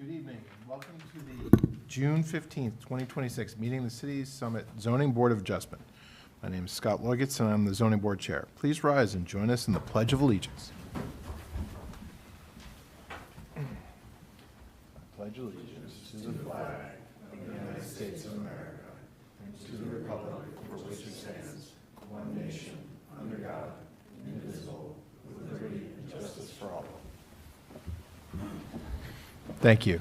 Good evening, and welcome to the June 15th, 2026 meeting of the City Summit Zoning Board of Adjustment. My name is Scott Loigitz, and I'm the Zoning Board Chair. Please rise and join us in the Pledge of Allegiance. I pledge allegiance to the flag of the United States of America and to the republic for which it stands, one nation, under God, indivisible, with liberty and justice for all. Thank you.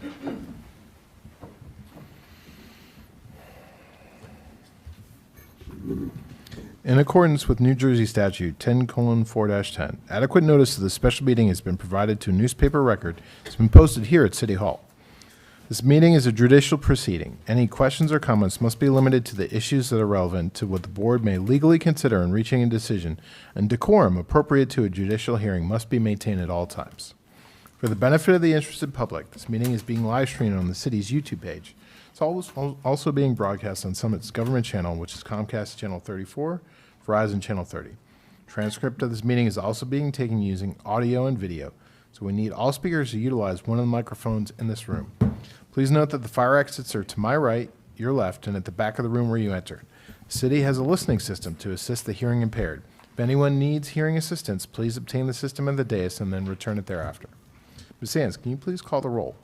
In accordance with New Jersey Statute 10:4-10, adequate notice of the special meeting has been provided to a newspaper record. It's been posted here at City Hall. This meeting is a judicial proceeding. Any questions or comments must be limited to the issues that are relevant to what the board may legally consider in reaching a decision, and decorum appropriate to a judicial hearing must be maintained at all times. For the benefit of the interested public, this meeting is being live streamed on the city's YouTube page. It's also being broadcast on Summit's government channel, which is Comcast Channel 34, Verizon Channel 30. Transcript of this meeting is also being taken using audio and video, so we need all speakers to utilize one of the microphones in this room. Please note that the fire exits are to my right, your left, and at the back of the room where you entered. The city has a listening system to assist the hearing impaired. If anyone needs hearing assistance, please obtain the system at the dais and then return it thereafter. Ms. Sands, can you please call the roll?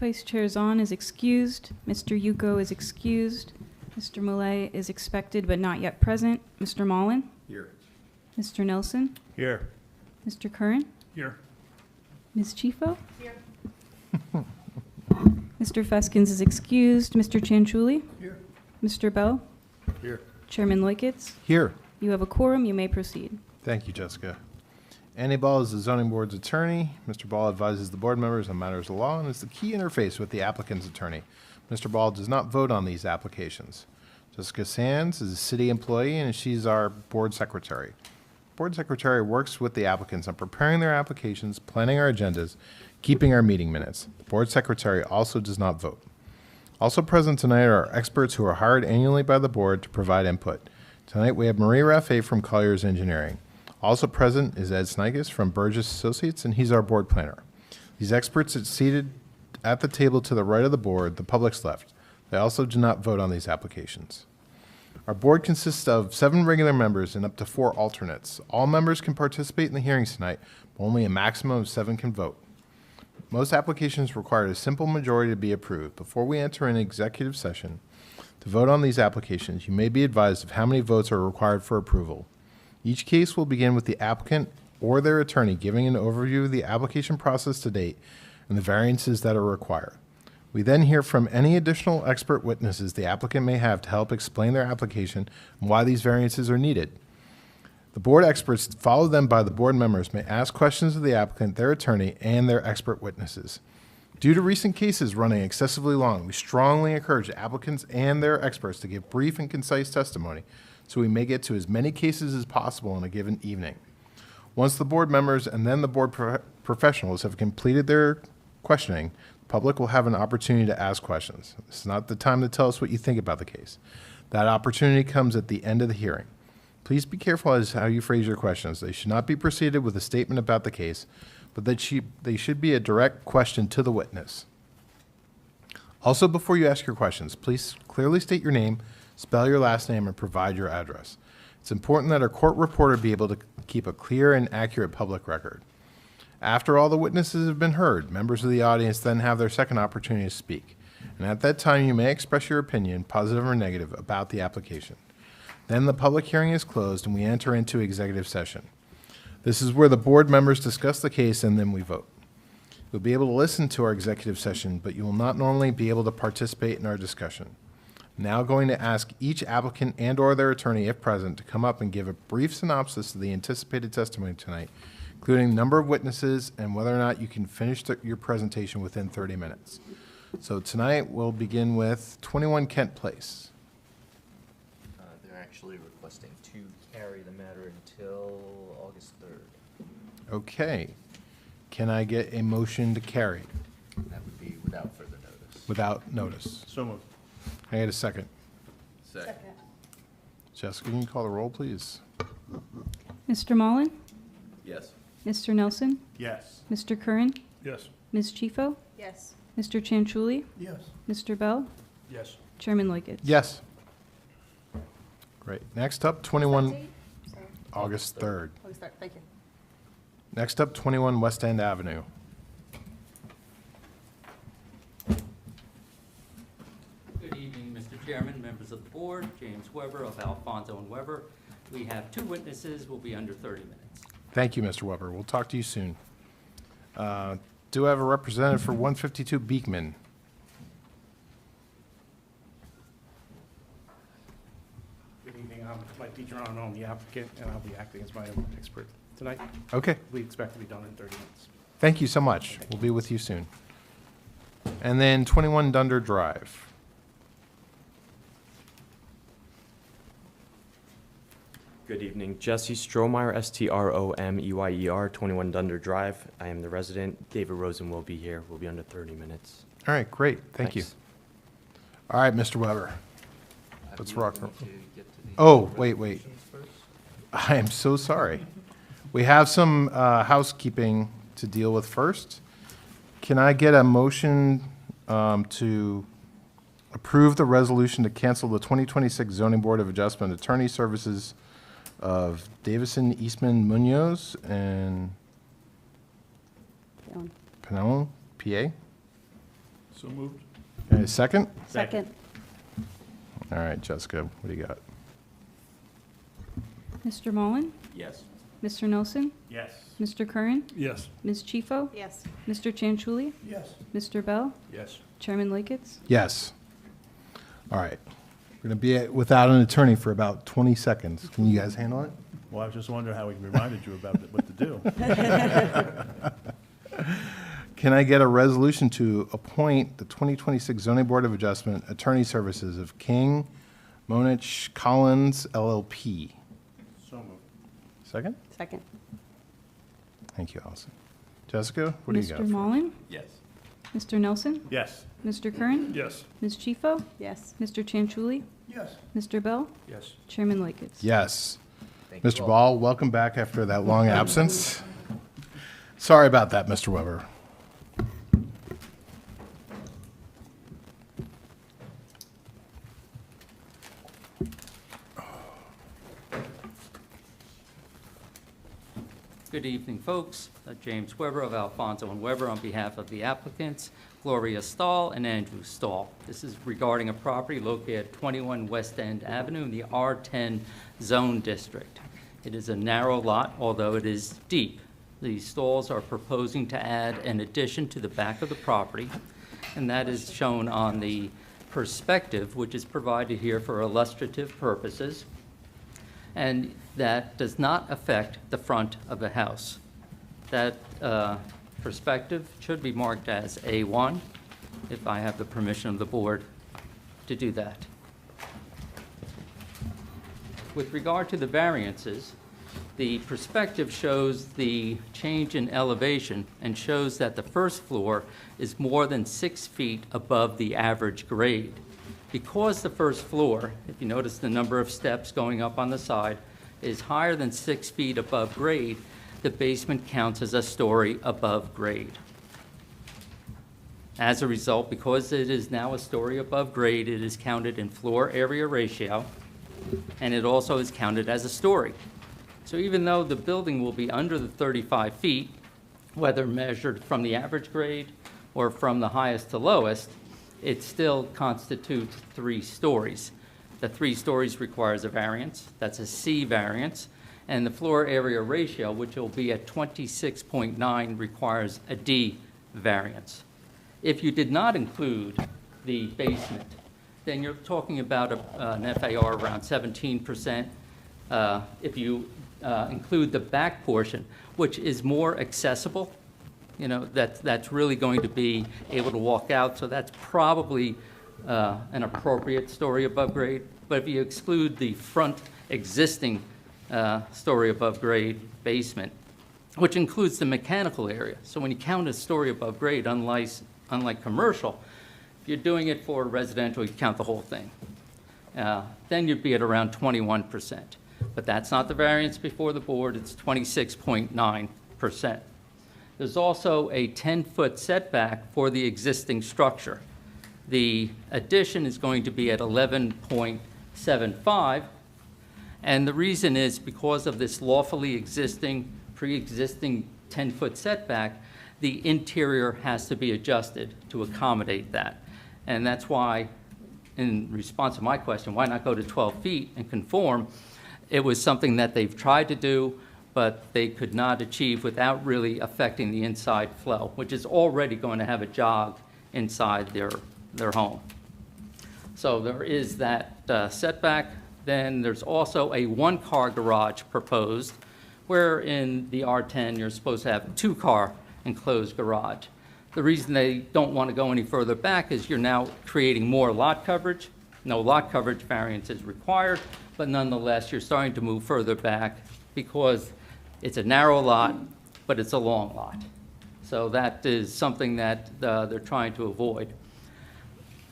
Vice Chair Zahn is excused. Mr. Yuko is excused. Mr. Millet is expected but not yet present. Mr. Mullen? Here. Mr. Nelson? Here. Mr. Curran? Here. Ms. Chifo? Here. Mr. Feskins is excused. Mr. Chanchuli? Here. Mr. Bell? Here. Chairman Loikitz? Here. You have a quorum. You may proceed. Thank you, Jessica. Andy Ball is the zoning board's attorney. Mr. Ball advises the board members on matters of law and is the key interface with the applicant's attorney. Mr. Ball does not vote on these applications. Jessica Sands is a city employee and she's our board secretary. Board secretary works with the applicants on preparing their applications, planning our agendas, keeping our meeting minutes. The board secretary also does not vote. Also present tonight are experts who are hired annually by the board to provide input. Tonight we have Marie Raffet from Colliers Engineering. Also present is Ed Snikes from Burgess Associates, and he's our board planner. These experts are seated at the table to the right of the board, the public's left. They also do not vote on these applications. Our board consists of 7 regular members and up to 4 alternates. All members can participate in the hearings tonight, but only a maximum of 7 can vote. Most applications require a simple majority to be approved. Before we enter an executive session to vote on these applications, you may be advised of how many votes are required for approval. Each case will begin with the applicant or their attorney giving an overview of the application process to date and the variances that are required. We then hear from any additional expert witnesses the applicant may have to help explain their application and why these variances are needed. The board experts, followed then by the board members, may ask questions of the applicant, their attorney, and their expert witnesses. Due to recent cases running excessively long, we strongly encourage applicants and their experts to give brief and concise testimony so we may get to as many cases as possible in a given evening. Once the board members and then the board professionals have completed their questioning, the public will have an opportunity to ask questions. This is not the time to tell us what you think about the case. That opportunity comes at the end of the hearing. Please be careful as how you phrase your questions. They should not be preceded with a statement about the case, but they should be a direct question to the witness. Also, before you ask your questions, please clearly state your name, spell your last name, and provide your address. It's important that our court reporter be able to keep a clear and accurate public record. After all the witnesses have been heard, members of the audience then have their second opportunity to speak. And at that time, you may express your opinion, positive or negative, about the application. Then the public hearing is closed and we enter into executive session. This is where the board members discuss the case and then we vote. You'll be able to listen to our executive session, but you will not normally be able to participate in our discussion. Now going to ask each applicant and or their attorney, if present, to come up and give a brief synopsis of the anticipated testimony tonight, including number of witnesses and whether or not you can finish your presentation within 30 minutes. So tonight we'll begin with 21 Kent Place. They're actually requesting to carry the matter until August 3rd. Okay. Can I get a motion to carry That would be without further notice. without notice? So moved. Can I get a second? Second. Jessica, can you call the roll, please? Mr. Mullen? Yes. Mr. Nelson? Yes. Mr. Curran? Yes. Ms. Chifo? Yes. Mr. Chanchuli, Yes. Mr. Bell, Yes. Chairman Lickett. Yes. Great. Next up, 21, August 3rd. Thank you. Next up, 21 West End Avenue. Good evening, Mr. Chairman, members of the board, James Weber of Alfonso and Weber. We have 2 witnesses, will be under 30 minutes. Thank you, Mr. Weber. We'll talk to you soon. Do I have a representative for 152 Beekman? Good evening. I'm Mike DiGeronimo. I'm the applicant, and I'll be acting as my own expert tonight. Okay. We expect to be done in 30 minutes. Thank you so much. We'll be with you soon. And then 21 Dunder Drive. Good evening, Jesse Stromeyer, Stromeyer, 21 Dunder Drive. I am the resident. David Rosen will be here. We'll be under 30 minutes. All right, great. Thank you. Thanks. All right, Mr. Weber. I Let's believe rock. we need to get to the Oh, wait. resolutions first. I am so sorry. We have some housekeeping to deal with first. Can I get a motion to approve the resolution to cancel the 2026 Zoning Board of Adjustment Attorney Services of Davison, Eastman, Munoz, and Pinellas, PA? So moved. Okay, second? Second. All right, Jessica, what do you got? Mr. Mullen, Yes. Mr. Nelson, Yes. Mr. Curran, Yes. Ms. Chifo, Yes. Mr. Chanchuli, Yes. Mr. Bell, Yes. Chairman Lickett. Yes. All right. We're going to be without an attorney for about 20 seconds. Can you guys handle it? Well, I was just wondering how we reminded you about what to do. Can I get a resolution to appoint the 2026 Zoning Board of Adjustment Attorney Services of King, Monich, Collins, LLP? So moved. Second? Second. Thank you, Allison. Jessica, what do you got? Mr. Mullen, Yes. Mr. Nelson, Yes. Mr. Curran, Yes. Ms. Chifo, Yes. Mr. Chanchuli, Yes. Mr. Bell, Yes. Chairman Lickett. Yes. Thank you Mr. all. Ball, welcome back after that long absence. Sorry about that, Mr. Weber. Good evening, folks. James Weber of Alfonso and Weber on behalf of the applicants, Gloria Stahl and Andrew Stahl. This is regarding a property located at 21 West End Avenue in the R10 Zone District. It is a narrow lot, although it is deep. The Stahls are proposing to add an addition to the back of the property, and that is shown on the perspective, which is provided here for illustrative purposes, and that does not affect the front of the house. That perspective should be marked as A1, if I have the permission of the board to do that. With regard to the variances, the perspective shows the change in elevation and shows that the first floor is more than 6 feet above the average grade. Because the first floor, if you notice the number of steps going up on the side, is higher than 6 feet above grade, the basement counts as a story above grade. As a result, because it is now a story above grade, it is counted in floor area ratio, and it also is counted as a story. So even though the building will be under the 35 feet, whether measured from the average grade or from the highest to lowest, it still constitutes 3 stories. The 3 stories requires a variance, that's a C variance, and the floor area ratio, which will be at 26.9, requires a D variance. If you did not include the basement, then you're talking about an FAR around 17%. If you include the back portion, which is more accessible, you know, that's really going to be able to walk out, so that's probably an appropriate story above grade. But if you exclude the front existing story above grade basement, which includes the mechanical area, so when you count a story above grade, unlike commercial, if you're doing it for residential, you count the whole thing. Then you'd be at around 21%. But that's not the variance before the board, it's 26.9%. There's also a 10-foot setback for the existing structure. The addition is going to be at 11.75, and the reason is because of this lawfully existing, pre-existing 10-foot setback, the interior has to be adjusted to accommodate that. And that's why, in response to my question, why not go to 12 feet and conform? It was something that they've tried to do, but they could not achieve without really affecting the inside flow, which is already going to have a jog inside their home. So there is that setback. Then there's also a one-car garage proposed, where in the R10 you're supposed to have a two-car enclosed garage. The reason they don't want to go any further back is you're now creating more lot coverage. No lot coverage variance is required, but nonetheless, you're starting to move further back because it's a narrow lot, but it's a long lot. So that is something that they're trying to avoid.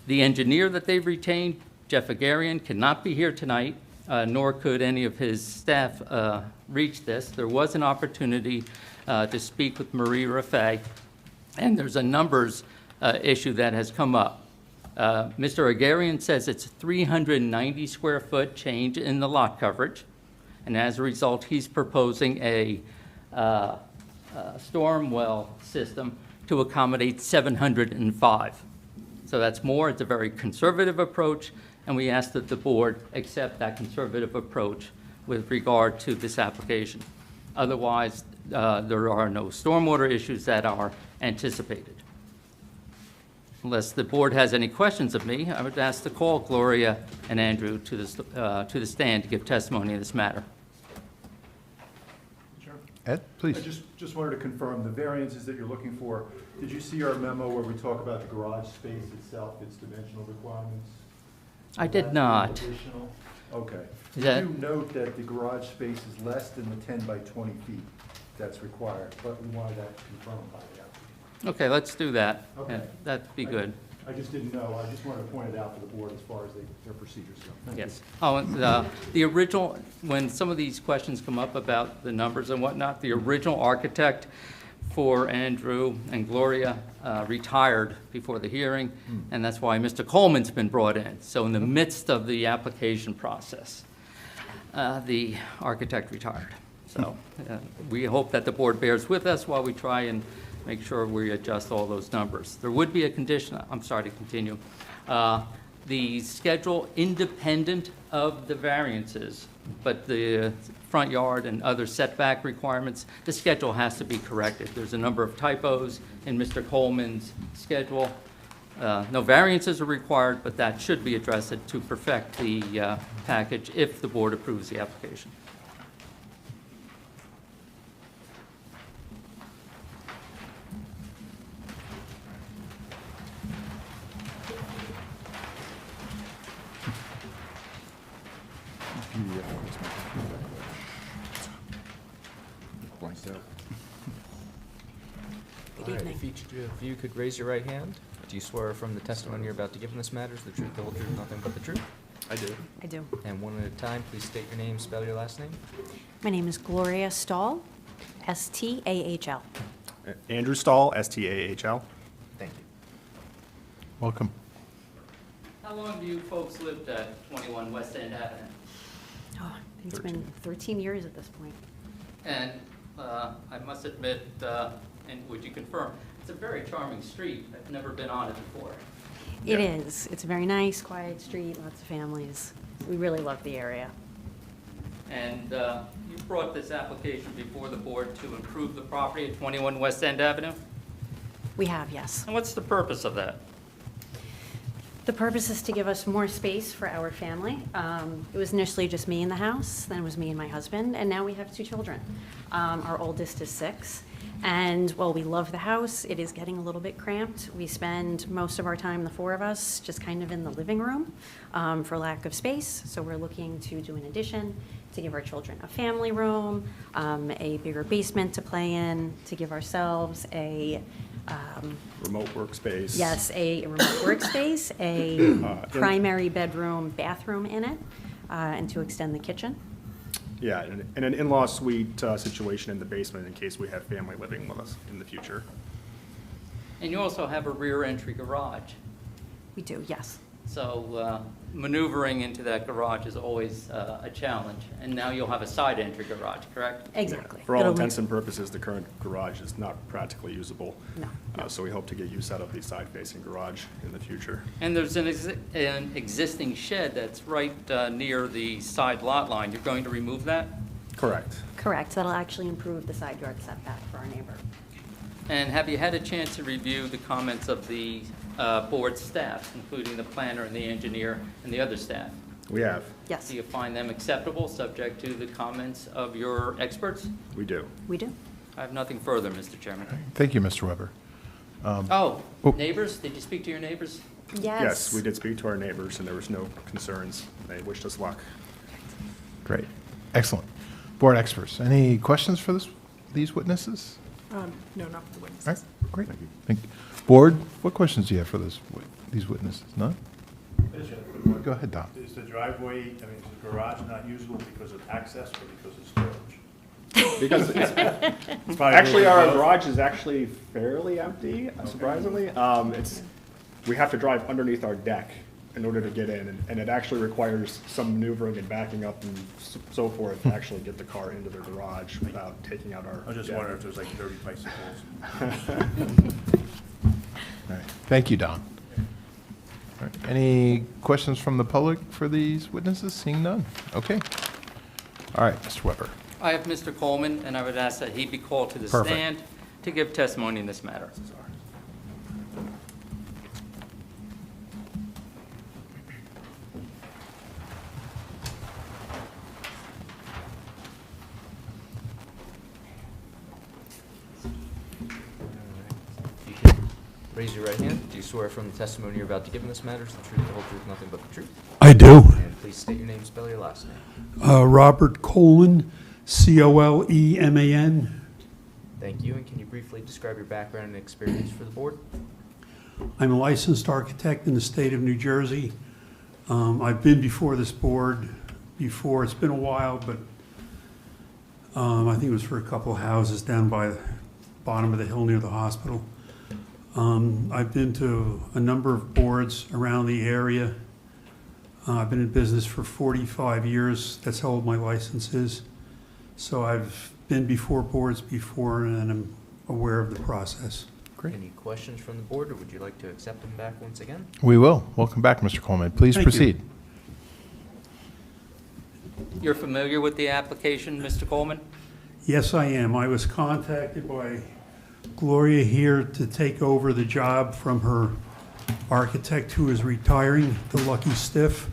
The engineer that they've retained, Jeff Agarian, cannot be here tonight, nor could any of his staff reach this. There was an opportunity to speak with Marie Raffay, and there's a numbers issue that has come up. Mr. Agarian says it's a 390 square foot change in the lot coverage, and as a result, he's proposing a storm well system to accommodate 705. So that's more. It's a very conservative approach, and we ask that the board accept that conservative approach with regard to this application. Otherwise, there are no stormwater issues that are anticipated. Unless the board has any questions of me, I would ask to call Gloria and Andrew to the stand to give testimony in this matter. Sure. Ed, I please. just wanted to confirm the variances that you're looking for. Did you see our memo where we talk about the garage space itself, its dimensional requirements? I did That's not. additional? Okay. Is You that- do note that the garage space is less than the 10 by 20 feet that's required, but we wanted that confirmed by the applicant. Okay, let's do that. Okay. Yeah, that'd be good. I just didn't know. I just wanted to point it out to the board as far as their procedures go. Thank you. Yes. Oh, and the original, when some of these questions come up about the numbers and whatnot, the original architect for Andrew and Gloria retired before the hearing, and that's why Mr. Coleman's been brought in. So in the midst of the application process, the architect retired. So we hope that the board bears with us while we try and make sure we adjust all those numbers. There would be a condition, I'm sorry to continue, the schedule independent of the variances, but the front yard and other setback requirements, the schedule has to be corrected. There's a number of typos in Mr. Coleman's schedule. No variances are required, but that should be addressed to perfect the package if the board approves the application. Blanked out. All right, if each of you could raise your right hand. Do you swear from the testimony you're about to give in this matter is the truth, the whole truth, nothing but the truth? I do. I do. And one at a time, please state your name, spell your last name. My name is Gloria Stahl, S-T-A-H-L. Andrew Stahl, S-T-A-H-L. Thank you. Welcome. How long do you folks lived at 21 West End Avenue? Oh, it's been 13 years at this point. And I must admit, and would you confirm, it's a very charming street. I've never been on it before. It is. It's a very nice, quiet street, lots of families. We really love the area. And you brought this application before the board to improve the property at 21 West End Avenue? We have, yes. And what's the purpose of that? The purpose is to give us more space for our family. It was initially just me in the house, then it was me and my husband, and now we have 2 children. Our oldest is 6. And while we love the house, it is getting a little bit cramped. We spend most of our time, the 4 of us, just kind of in the living room for lack of space. So we're looking to do an addition to give our children a family room, a bigger basement to play in, to give ourselves a Remote workspace. yes, a remote workspace, a primary bedroom, bathroom in it, and to extend the kitchen. Yeah, and an in-law suite situation in the basement in case we have family living with us in the future. And you also have a rear entry garage. We do, yes. So maneuvering into that garage is always a challenge. And now you'll have a side entry garage, correct? Exactly. For all It'll intents make- and purposes, the current garage is not practically usable. No. So we hope to get use out of the side-facing garage in the future. And there's an existing shed that's right near the side lot line. You're going to remove that? Correct. Correct. That'll actually improve the side yard setback for our neighbor. And have you had a chance to review the comments of the board staff, including the planner and the engineer and the other staff? We have. Yes, Do you find them acceptable, subject to the comments of your experts? We do. we do. I have nothing further, Mr. Chairman. Thank you, Mr. Weber. Oh, Oh. neighbors? Did you speak to your neighbors? Yes, we did speak to our neighbors, and there was no concerns. They wished us luck. Great. Excellent. Board experts, any questions for these witnesses? No, not for the witnesses. All right, great. Thank you. Board, what questions do you have for these witnesses? None? Go ahead, Don. Is the driveway, I mean, is the garage not usable because of access or because of storage? Because It's probably actually, really our both. garage is actually fairly empty, surprisingly. We have to drive underneath our deck in order to get in, and it actually requires some maneuvering and backing up and so forth to actually get the car into the garage without taking out our I was just deck. wondering if there's like 30 bicycles. All right, thank you, Don. All right, any questions from the public for these witnesses? Seeing none? Okay. All right, Mr. Weber. I have Mr. Coleman, and I would ask that he be called to the Perfect. stand to give testimony in this matter. You can raise your right hand. Do you swear from the testimony you're about to give in this matter is the truth, the whole truth, nothing but the truth? I do. And please state your name, and spell your last name. Robert Coleman, Coleman. Thank you, and can you briefly describe your background and experience for the board? I'm a licensed architect in the state of New Jersey. I've been before this board before. It's been a while, but I think it was for a couple of houses down by the bottom of the hill near the hospital. I've been to a number of boards around the area. I've been in business for 45 years. That's how old my license is. So I've been before boards before, and I'm aware of the process. Great. Any questions from the board, or would you like to accept them back once again? We will. Welcome back, Mr. Coleman. Please Thank you. proceed. You're familiar with the application, Mr. Coleman? Yes, I am. I was contacted by Gloria here to take over the job from her architect who is retiring, the lucky stiff.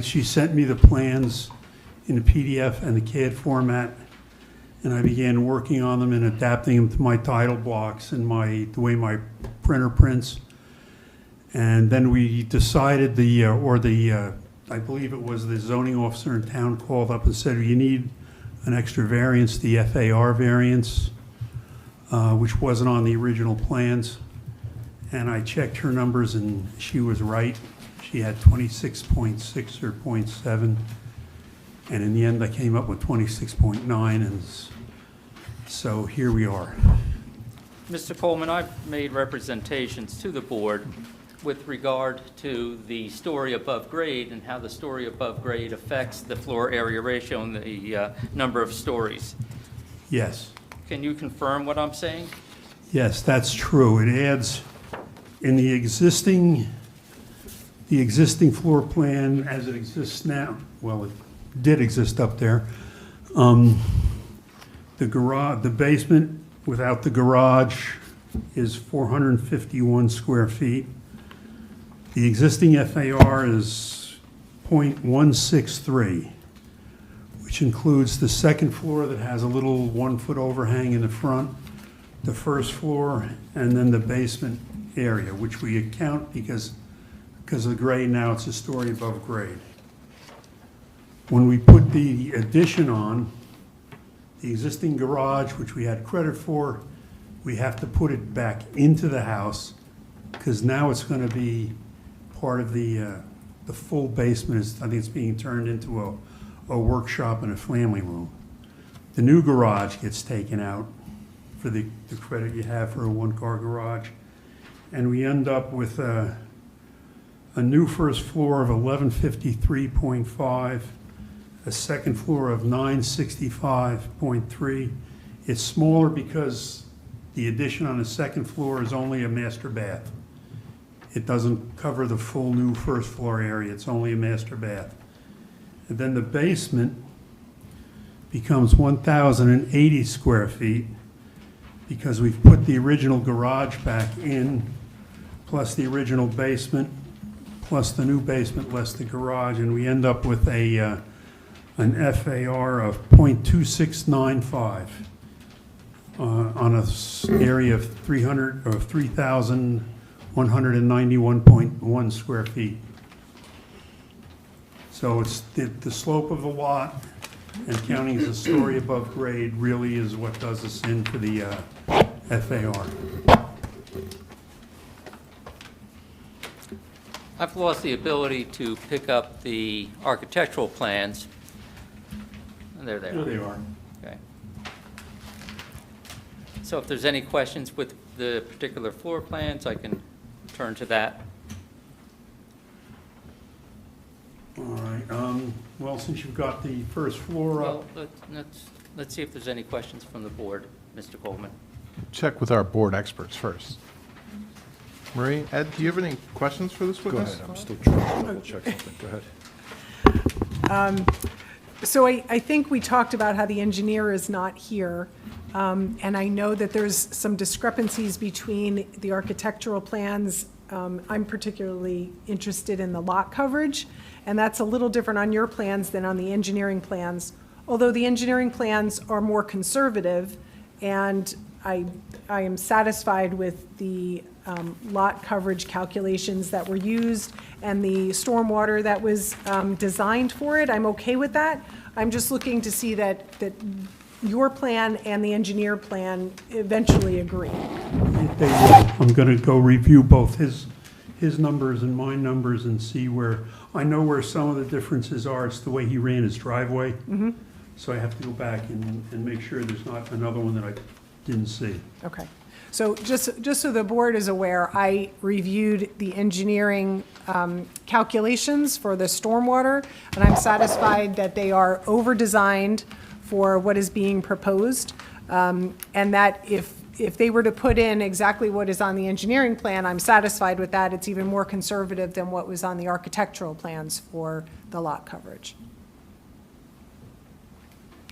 She sent me the plans in a PDF and a CAD format, and I began working on them and adapting them to my title blocks and the way my printer prints. And then we decided I believe it was the zoning officer in town called up and said, you need an extra variance, the FAR variance, which wasn't on the original plans. And I checked her numbers and she was right. She had 26.6 or 0.7. And in the end, I came up with 26.9, and so here we are. Mr. Coleman, I've made representations to the board with regard to the story above grade and how the story above grade affects the floor area ratio and the number of stories. Yes. Can you confirm what I'm saying? Yes, that's true. It adds, in the existing floor plan as it exists now, well, it did exist up there, the basement without the garage is 451 square feet. The existing FAR is .163, which includes the second floor that has a little 1-foot overhang in the front, the first floor, and then the basement area, which we account because of the grade now, it's a story above grade. When we put the addition on, the existing garage, which we had credit for, we have to put it back into the house because now it's going to be part of the the full basement is, I think it's being turned into a workshop and a family room. The new garage gets taken out for the credit you have for a one-car garage. And we end up with a new first floor of 1153.5, a second floor of 965.3. It's smaller because the addition on the second floor is only a master bath. It doesn't cover the full new first floor area, it's only a master bath. And then the basement becomes 1,080 square feet because we've put the original garage back in, plus the original basement, plus the new basement, less the garage, and we end up with an FAR of 0.2695 on an area of 3,191.1 square feet. So it's the slope of the lot, and counting as a story above grade really is what does us in for the FAR. I've lost the ability to pick up the architectural plans. And there they There are. they are. Okay. So if there's any questions with the particular floor plans, I can turn to that. All right, well, since you've got the first floor up, Well, let's see if there's any questions from the board, Mr. Coleman. Check with our board experts first. Marie, Ed, do you have any questions for this Go witness? ahead, I'm still trying to double check something, go ahead. So I think we talked about how the engineer is not here, and I know that there's some discrepancies between the architectural plans. I'm particularly interested in the lot coverage, and that's a little different on your plans than on the engineering plans. Although the engineering plans are more conservative, and I am satisfied with the lot coverage calculations that were used and the stormwater that was designed for it. I'm okay with that. I'm just looking to see that your plan and the engineer plan eventually agree. they will. I'm gonna go review both his numbers and my numbers and see where, I know where some of the differences are. It's the way he ran his driveway. So I have to go back and make sure there's not another one that I didn't see. Okay. So just so the board is aware, I reviewed the engineering calculations for the stormwater, and I'm satisfied that they are over-designed for what is being proposed, and that if they were to put in exactly what is on the engineering plan, I'm satisfied with that. It's even more conservative than what was on the architectural plans for the lot coverage.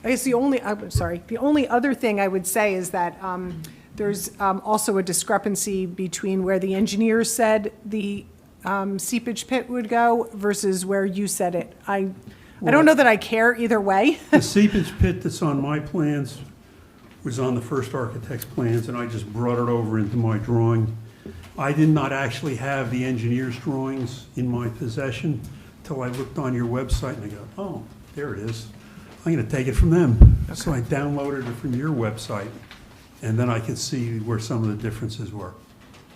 I guess the only other thing I would say is that there's also a discrepancy between where the engineers said the seepage pit would go versus where you said it. I don't know that I care either way. The seepage pit that's on my plans was on the first architect's plans, and I just brought it over into my drawing. I did not actually have the engineer's drawings in my possession till I looked on your website and I go, oh, there it is. I'm gonna take it from them. So I downloaded it from your website, and then I could see where some of the differences were.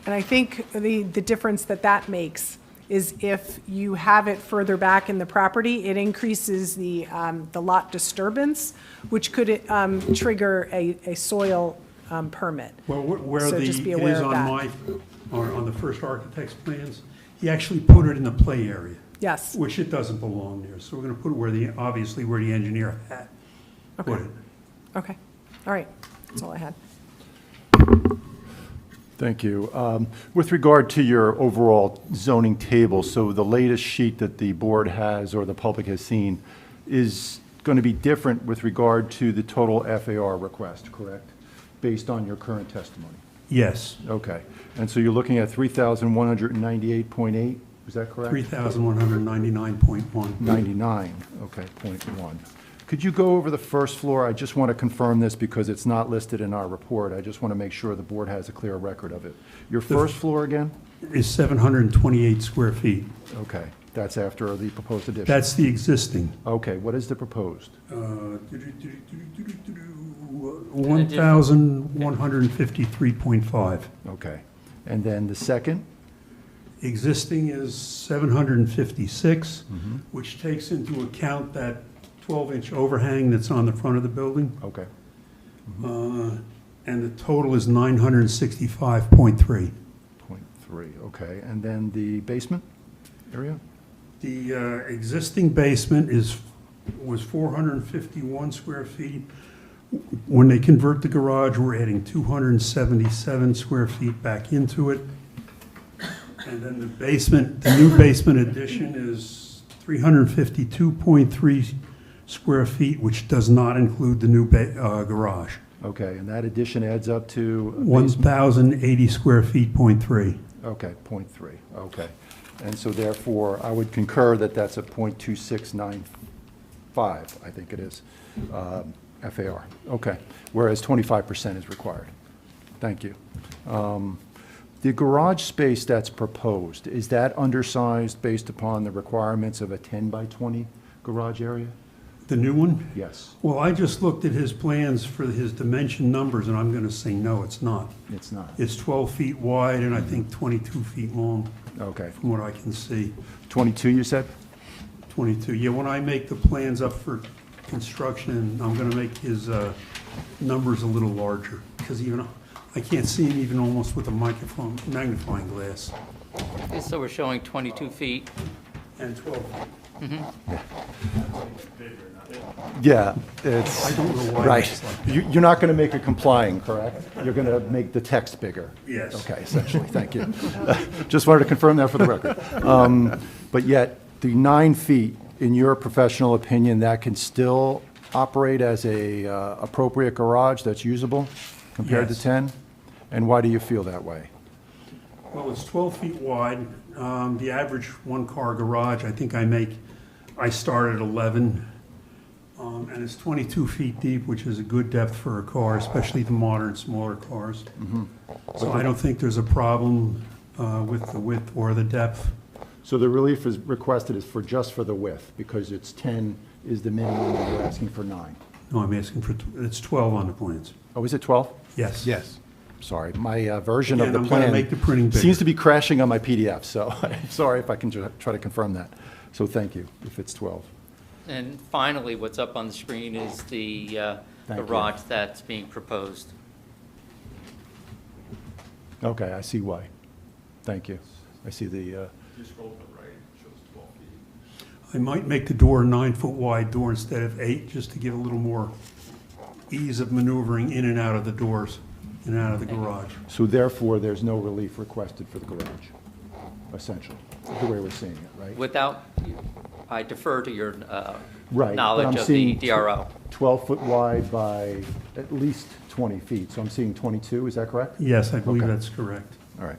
And I think the difference that makes is if you have it further back in the property, it increases the lot disturbance, which could trigger a soil permit. Well, where So the, just it be aware is of on that. my, or on the first architect's plans, he actually put it in the play area, Yes, which it doesn't belong there. So we're gonna put it where the, obviously where the engineer had put Okay. it. okay, all right, that's all I had. Thank you. With regard to your overall zoning table, so the latest sheet that the board has or the public has seen is going to be different with regard to the total FAR request, correct? Based on your current testimony? Yes, Okay. And so you're looking at 3,198.8, is that correct? 3,199.1. 99, okay, .1. Could you go over the first floor? I just want to confirm this because it's not listed in our report. I just want to make sure the board has a clear record of it. Your first floor again? Is 728 square feet. Okay, that's after the proposed addition. That's the existing. Okay, what is the proposed? 1,153.5 Okay. And then the second? Existing is 756, which takes into account that 12-inch overhang that's on the front of the building. Okay. And the total is 965.3. 0.3, okay. And then the basement area? The existing basement was 451 square feet. When they convert the garage, we're adding 277 square feet back into it. And then the new basement addition is 352.3 square feet, which does not include the new garage. Okay, and that addition adds up to? a basement- 1,080 square feet, .3. Okay, 0.3, okay. And so therefore, I would concur that that's a 0.2695, I think it is, FAR. Okay, whereas 25% is required. Thank you. The garage space that's proposed, is that undersized based upon the requirements of a 10 by 20 garage area? The new one? Yes, Well, I just looked at his plans for his dimension numbers, and I'm going to say, no, it's not. it's not. It's 12 feet wide and I think 22 feet long, Okay, from what I can see. 22 you said? 22, yeah, when I make the plans up for construction, I'm going to make his numbers a little larger, because even, I can't see him even almost with a magnifying glass. Okay, so we're showing 22 feet. And 12. Yeah, it's. I don't know why Right. it's like You're not going to make it complying, correct? You're going to make the text bigger? Yes. Okay, essentially, thank you. Just wanted to confirm that for the record. But yet, the 9 feet, in your professional opinion, that can still operate as a appropriate garage that's usable compared to Yes. 10? And why do you feel that way? Well, it's 12 feet wide. The average one-car garage, I think I start at 11. And it's 22 feet deep, which is a good depth for a car, especially the modern, smaller cars. So I don't think there's a problem with the width or the depth. So the relief is requested is just for the width, because it's 10 is the minimum, and you're asking for 9. No, I'm asking for, it's 12 on the plans. Oh, is it 12? Yes. Yes. Sorry, my version of Again, the I'm gonna plan make the printing bigger. seems to be crashing on my PDF, so I'm sorry if I can try to confirm that. So thank you, if it's 12. And finally, what's up on the screen is the Thank you. garage that's being proposed. Okay, I see why. Thank you. I see the, I might make the door a 9-foot wide door instead of 8, just to give a little more ease of maneuvering in and out of the doors, in and out of the garage. so therefore, there's no relief requested for the garage, essentially, the way we're seeing it, right? Without, I defer to your Right, but I'm knowledge of the seeing DRO. 12-foot wide by at least 20 feet, so I'm seeing 22, is that correct? Yes, I believe Okay. that's correct. All right.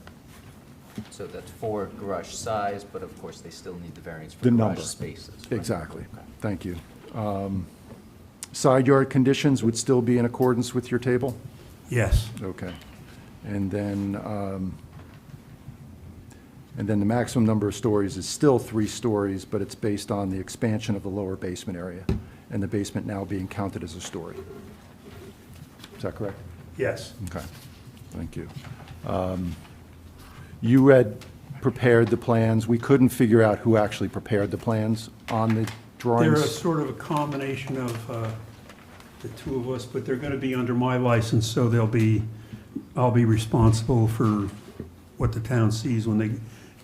So that's for garage size, but of course, they still need the variance for The garage number. spaces. right? Exactly. Thank you. Side yard conditions would still be in accordance with your table? Yes. Okay. And then the maximum number of stories is still 3 stories, but it's based on the expansion of the lower basement area, and the basement now being counted as a story. Is that correct? Yes. Okay, thank you. You had prepared the plans. We couldn't figure out who actually prepared the plans on the They're drawings. a sort of a combination of the two of us, but they're going to be under my license, so I'll be responsible for what the town sees when they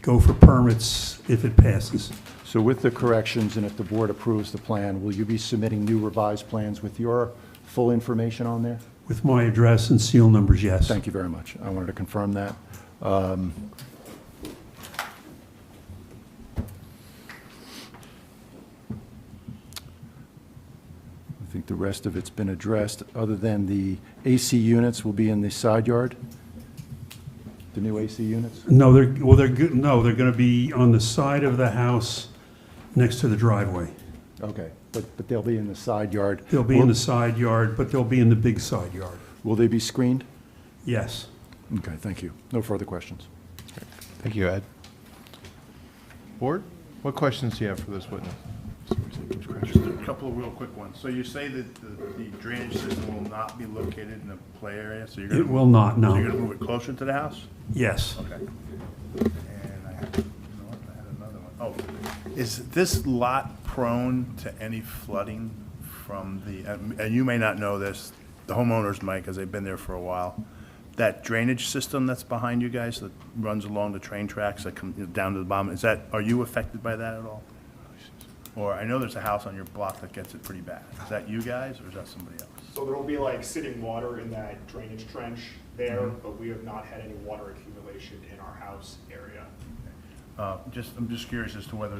go for permits, if it passes. So with the corrections, and if the board approves the plan, will you be submitting new revised plans with your full information on there? With my address and seal numbers, yes. Thank you very much. I wanted to confirm that. I think the rest of it's been addressed, other than the AC units will be in the side yard? The new AC units? No, they're going to be on the side of the house next to the driveway. Okay, but they'll be in the side yard. They'll be in the side yard, but they'll be in the big side yard. Will they be screened? Yes. Okay, thank you. No further questions. Thank you, Ed. Board, what questions do you have for this witness? Just a couple of real quick ones. So you say that the drainage system will not be located in the play area, so you're gonna. It will not, no. So you're gonna move it closer to the house? Yes. Okay. And I have Is this lot prone to any flooding from the, and you may not know this, the homeowners might, because they've been there for a while. That drainage system that's behind you guys that runs along the train tracks that come down to the bottom, are you affected by that at all? Or I know there's a house on your block that gets it pretty bad. Is that you guys or is that somebody else? So there will be like sitting water in that drainage trench there, but we have not had any water accumulation in our house area. I'm just curious as to whether,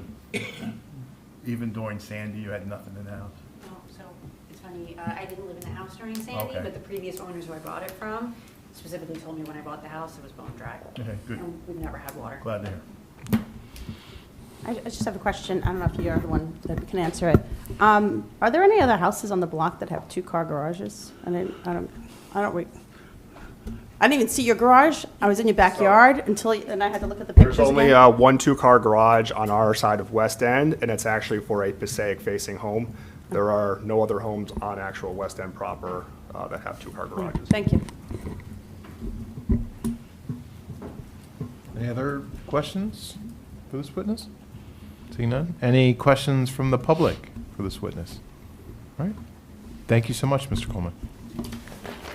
even during Sandy, you had nothing in the house? No, so it's funny, I didn't live in the house during Sandy, Okay. but the previous owners who I bought it from specifically told me when I bought the house, it was bone dry. Okay, good. And we've never had water. Glad to hear. I just have a question. I don't know if you're the one that can answer it. Are there any other houses on the block that have two-car garages? I didn't even see your garage. I was in your backyard and I had to look at the pictures There's only again. one two-car garage on our side of West End, and it's actually for a Passaic-facing home. There are no other homes on actual West End proper that have two-car garages. Thank you. Any other questions for this witness? Seeing none? Any questions from the public for this witness? All right. Thank you so much, Mr. Coleman.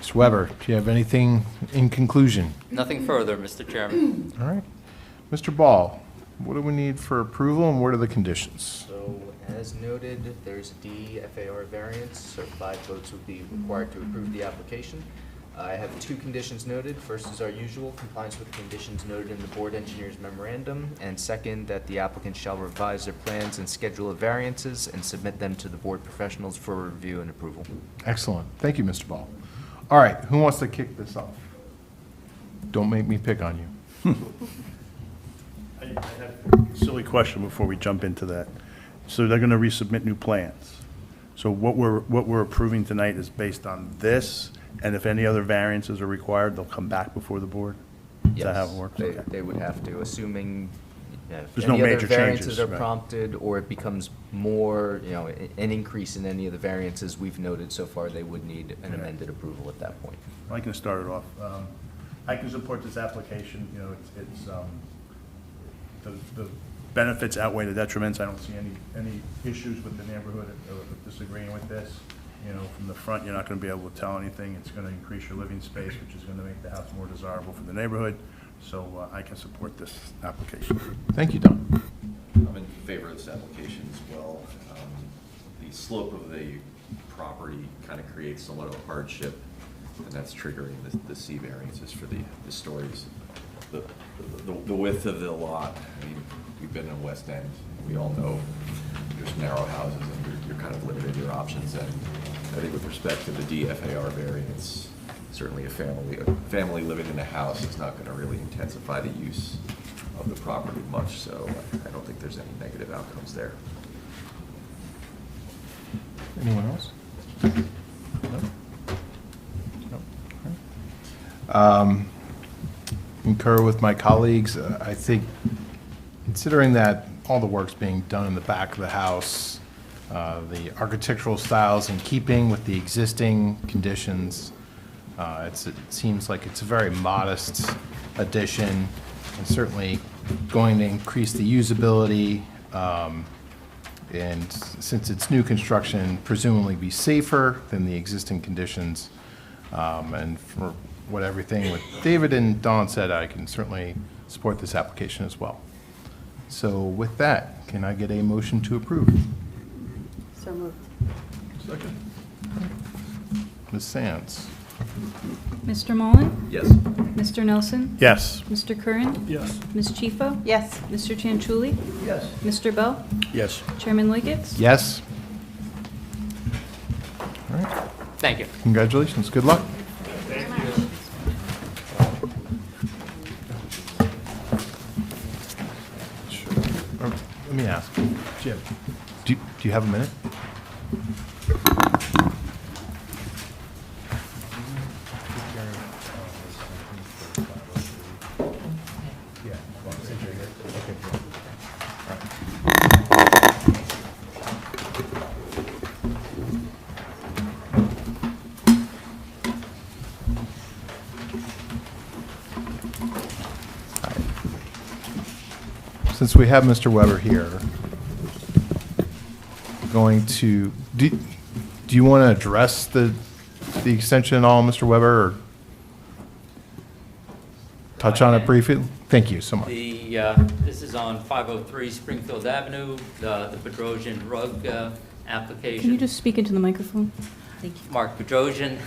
Mr. Weber, do you have anything in conclusion? Nothing further, Mr. Chairman. All right. Mr. Ball, what do we need for approval and what are the conditions? So, as noted, there's a DFAR variance, so 5 votes would be required to approve the application. I have 2 conditions noted. First is our usual, compliance with conditions noted in the board engineer's memorandum, and second, that the applicant shall revise their plans and schedule of variances and submit them to the board professionals for review and approval. Excellent. Thank you, Mr. Ball. All right, who wants to kick this off? Don't make me pick on you. I have a silly question before we jump into that. So they're going to resubmit new plans. So what we're approving tonight is based on this, and if any other variances are required, they'll come back before the board? Is that how it Yes, works? they, Okay. they would have to, assuming if There's no any other major variances changes, are right. prompted, or it becomes more, an increase in any of the variances we've noted so far, they would need an Okay. amended approval at that point. I can start it off. I can support this application, the benefits outweigh the detriments. I don't see any issues with the neighborhood of disagreeing with this. From the front, you're not going to be able to tell anything. It's going to increase your living space, which is going to make the house more desirable for the neighborhood. So I can support this application. Thank you, Don. I'm in favor of this application as well. The slope of the property kind of creates somewhat of a hardship, and that's triggering the C variances for the stories. The width of the lot, I mean, we've been in West End, we all know there's narrow houses and you're kind of limited in your options. And I think with respect to the DFAR variance, certainly a family living in a house is not going to really intensify the use of the property much, so I don't think there's any negative outcomes there. Anyone else? No? No? All right. Concur with my colleagues. I think, considering that all the work's being done in the back of the house, the architectural styles in keeping with the existing conditions, it seems like it's a very modest addition and certainly going to increase the usability, and since it's new construction, presumably be safer than the existing conditions. And for everything what David and Don said, I can certainly support this application as well. So with that, can I get a motion to approve? So moved. Second. Ms. Sands? Mr. Mullen? Yes. Mr. Nelson? Yes. Mr. Curran? Yes. Ms. Chifo? Yes. Mr. Chanchuli? Yes. Mr. Bell? Yes. Chairman Liggett? Yes? All right, Thank you. congratulations, good luck. Sure. Let me ask, Jim, do you have a minute? Since we have Mr. Weber here, going to, do you want to address the extension at all, Mr. Weber, or touch on it briefly? Thank you so much. This is on 503 Springfield Avenue, the Bedrosian rug application. Can you just speak into the microphone? Thank you. Mark Bedrosian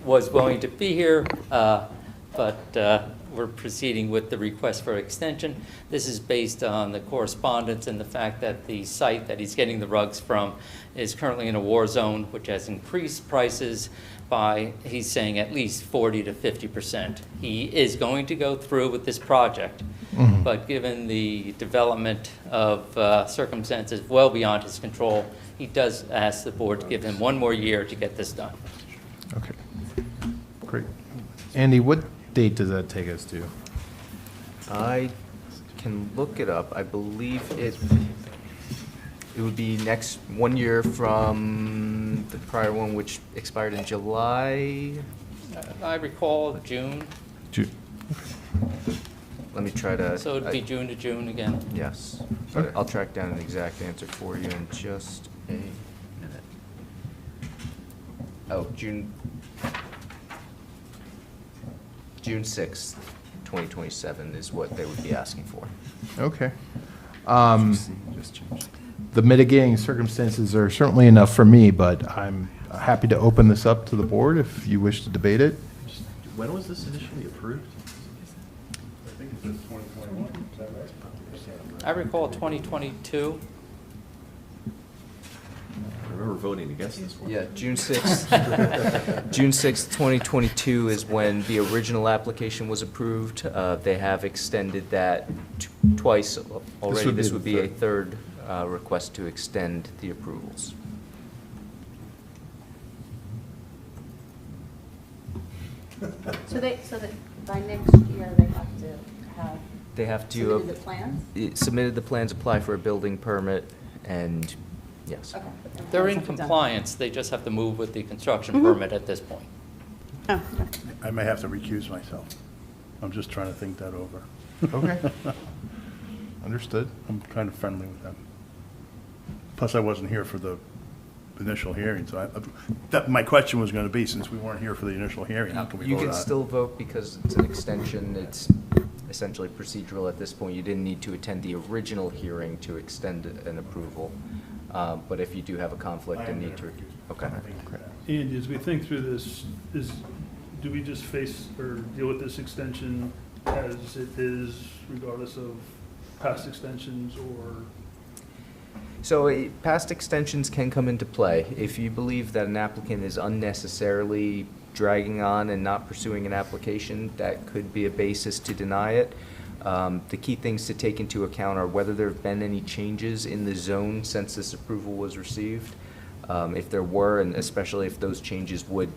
was going to be here, but we're proceeding with the request for extension. This is based on the correspondence and the fact that the site that he's getting the rugs from is currently in a war zone, which has increased prices by, he's saying, at least 40 to 50%. He is going to go through with this project, but given the development of circumstances well beyond his control, he does ask the board to give him 1 more year to get this done. Okay, great. Andy, what date does that take us to? I can look it up. I believe it would be next 1 year from the prior one, which expired in July. I recall June, Let me try to. so it'd be June to June again. Yes. But I'll track down an exact answer for you in just a minute. Oh, June 6th, 2027 is what they would be asking for. Okay. The mitigating circumstances are certainly enough for me, but I'm happy to open this up to the board if you wish to debate it. When was this initially approved? I think it's 2021, is that right? I recall 2022. I remember voting against this one. Yeah, June 6th, June 6th, 2022 is when the original application was approved. They have extended that twice already. would be This the would be a third. third request to extend the approvals. So that by next year, they have to have They have to. submitted the plans? Submitted the plans, apply for a building permit, and yes. Okay. They're in Plans have to be done. compliance, they just have to move with the construction Mhm. permit at this point. Oh, okay. I may have to recuse myself. I'm just trying to think that over. Okay. Understood. I'm kind of friendly with them. Plus, I wasn't here for the initial hearing, so my question was going to be, since we weren't here for the initial hearing, how can we You vote on can it? still vote because it's an extension. It's essentially procedural at this point. You didn't need to attend the original hearing to extend an approval. But if you do have a conflict and need to. Okay. Andy, as we think through this, do we just face or deal with this extension as it is regardless of past extensions or? So past extensions can come into play. If you believe that an applicant is unnecessarily dragging on and not pursuing an application, that could be a basis to deny it. The key things to take into account are whether there have been any changes in the zone since this approval was received. If there were, and especially if those changes would,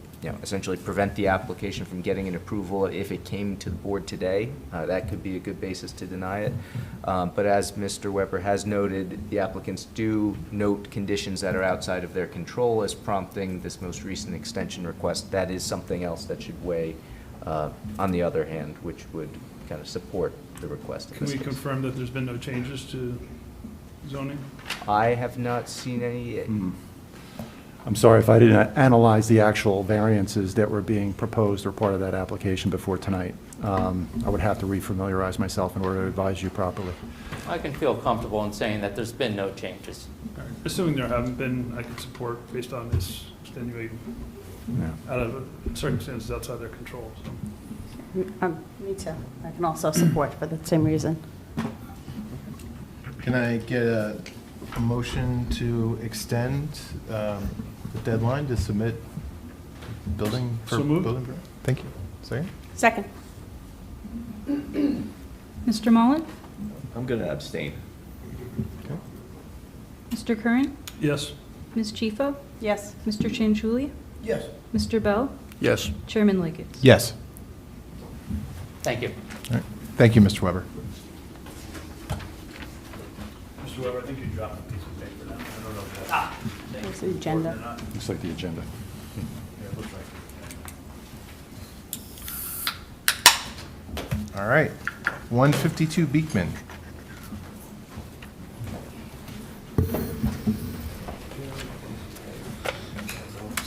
essentially prevent the application from getting an approval if it came to the board today, that could be a good basis to deny it. But as Mr. Weber has noted, the applicants do note conditions that are outside of their control as prompting this most recent extension request. That is something else that should weigh on the other hand, which would kind of support the request in Can this we case. confirm that there's been no changes to zoning? I have not seen any. I'm sorry if I didn't analyze the actual variances that were being proposed or part of that application before tonight. I would have to refamiliarize myself in order to advise you properly. I can feel comfortable in saying that there's been no changes. Assuming there haven't been, I could support based on this extenuating Yeah. out of circumstances outside their control, so. Me too. I can also support for the same reason. Can I get a motion to extend the deadline to submit building? for So moved. building permit? Thank you. Second? Second. Mr. Mullen? I'm going to abstain. Okay. Mr. Curran? Yes. Ms. Chifo? Yes. Mr. Chanchuli? Yes. Mr. Bell? Yes. Chairman Liggett? Yes. Thank you. All right. Thank you, Mr. Weber. Mr. Weber, I think you dropped a piece of paper now. I don't know if that's. There's the agenda. Or not. Looks like the agenda. Yeah, it looks like. All right. 152 Beekman.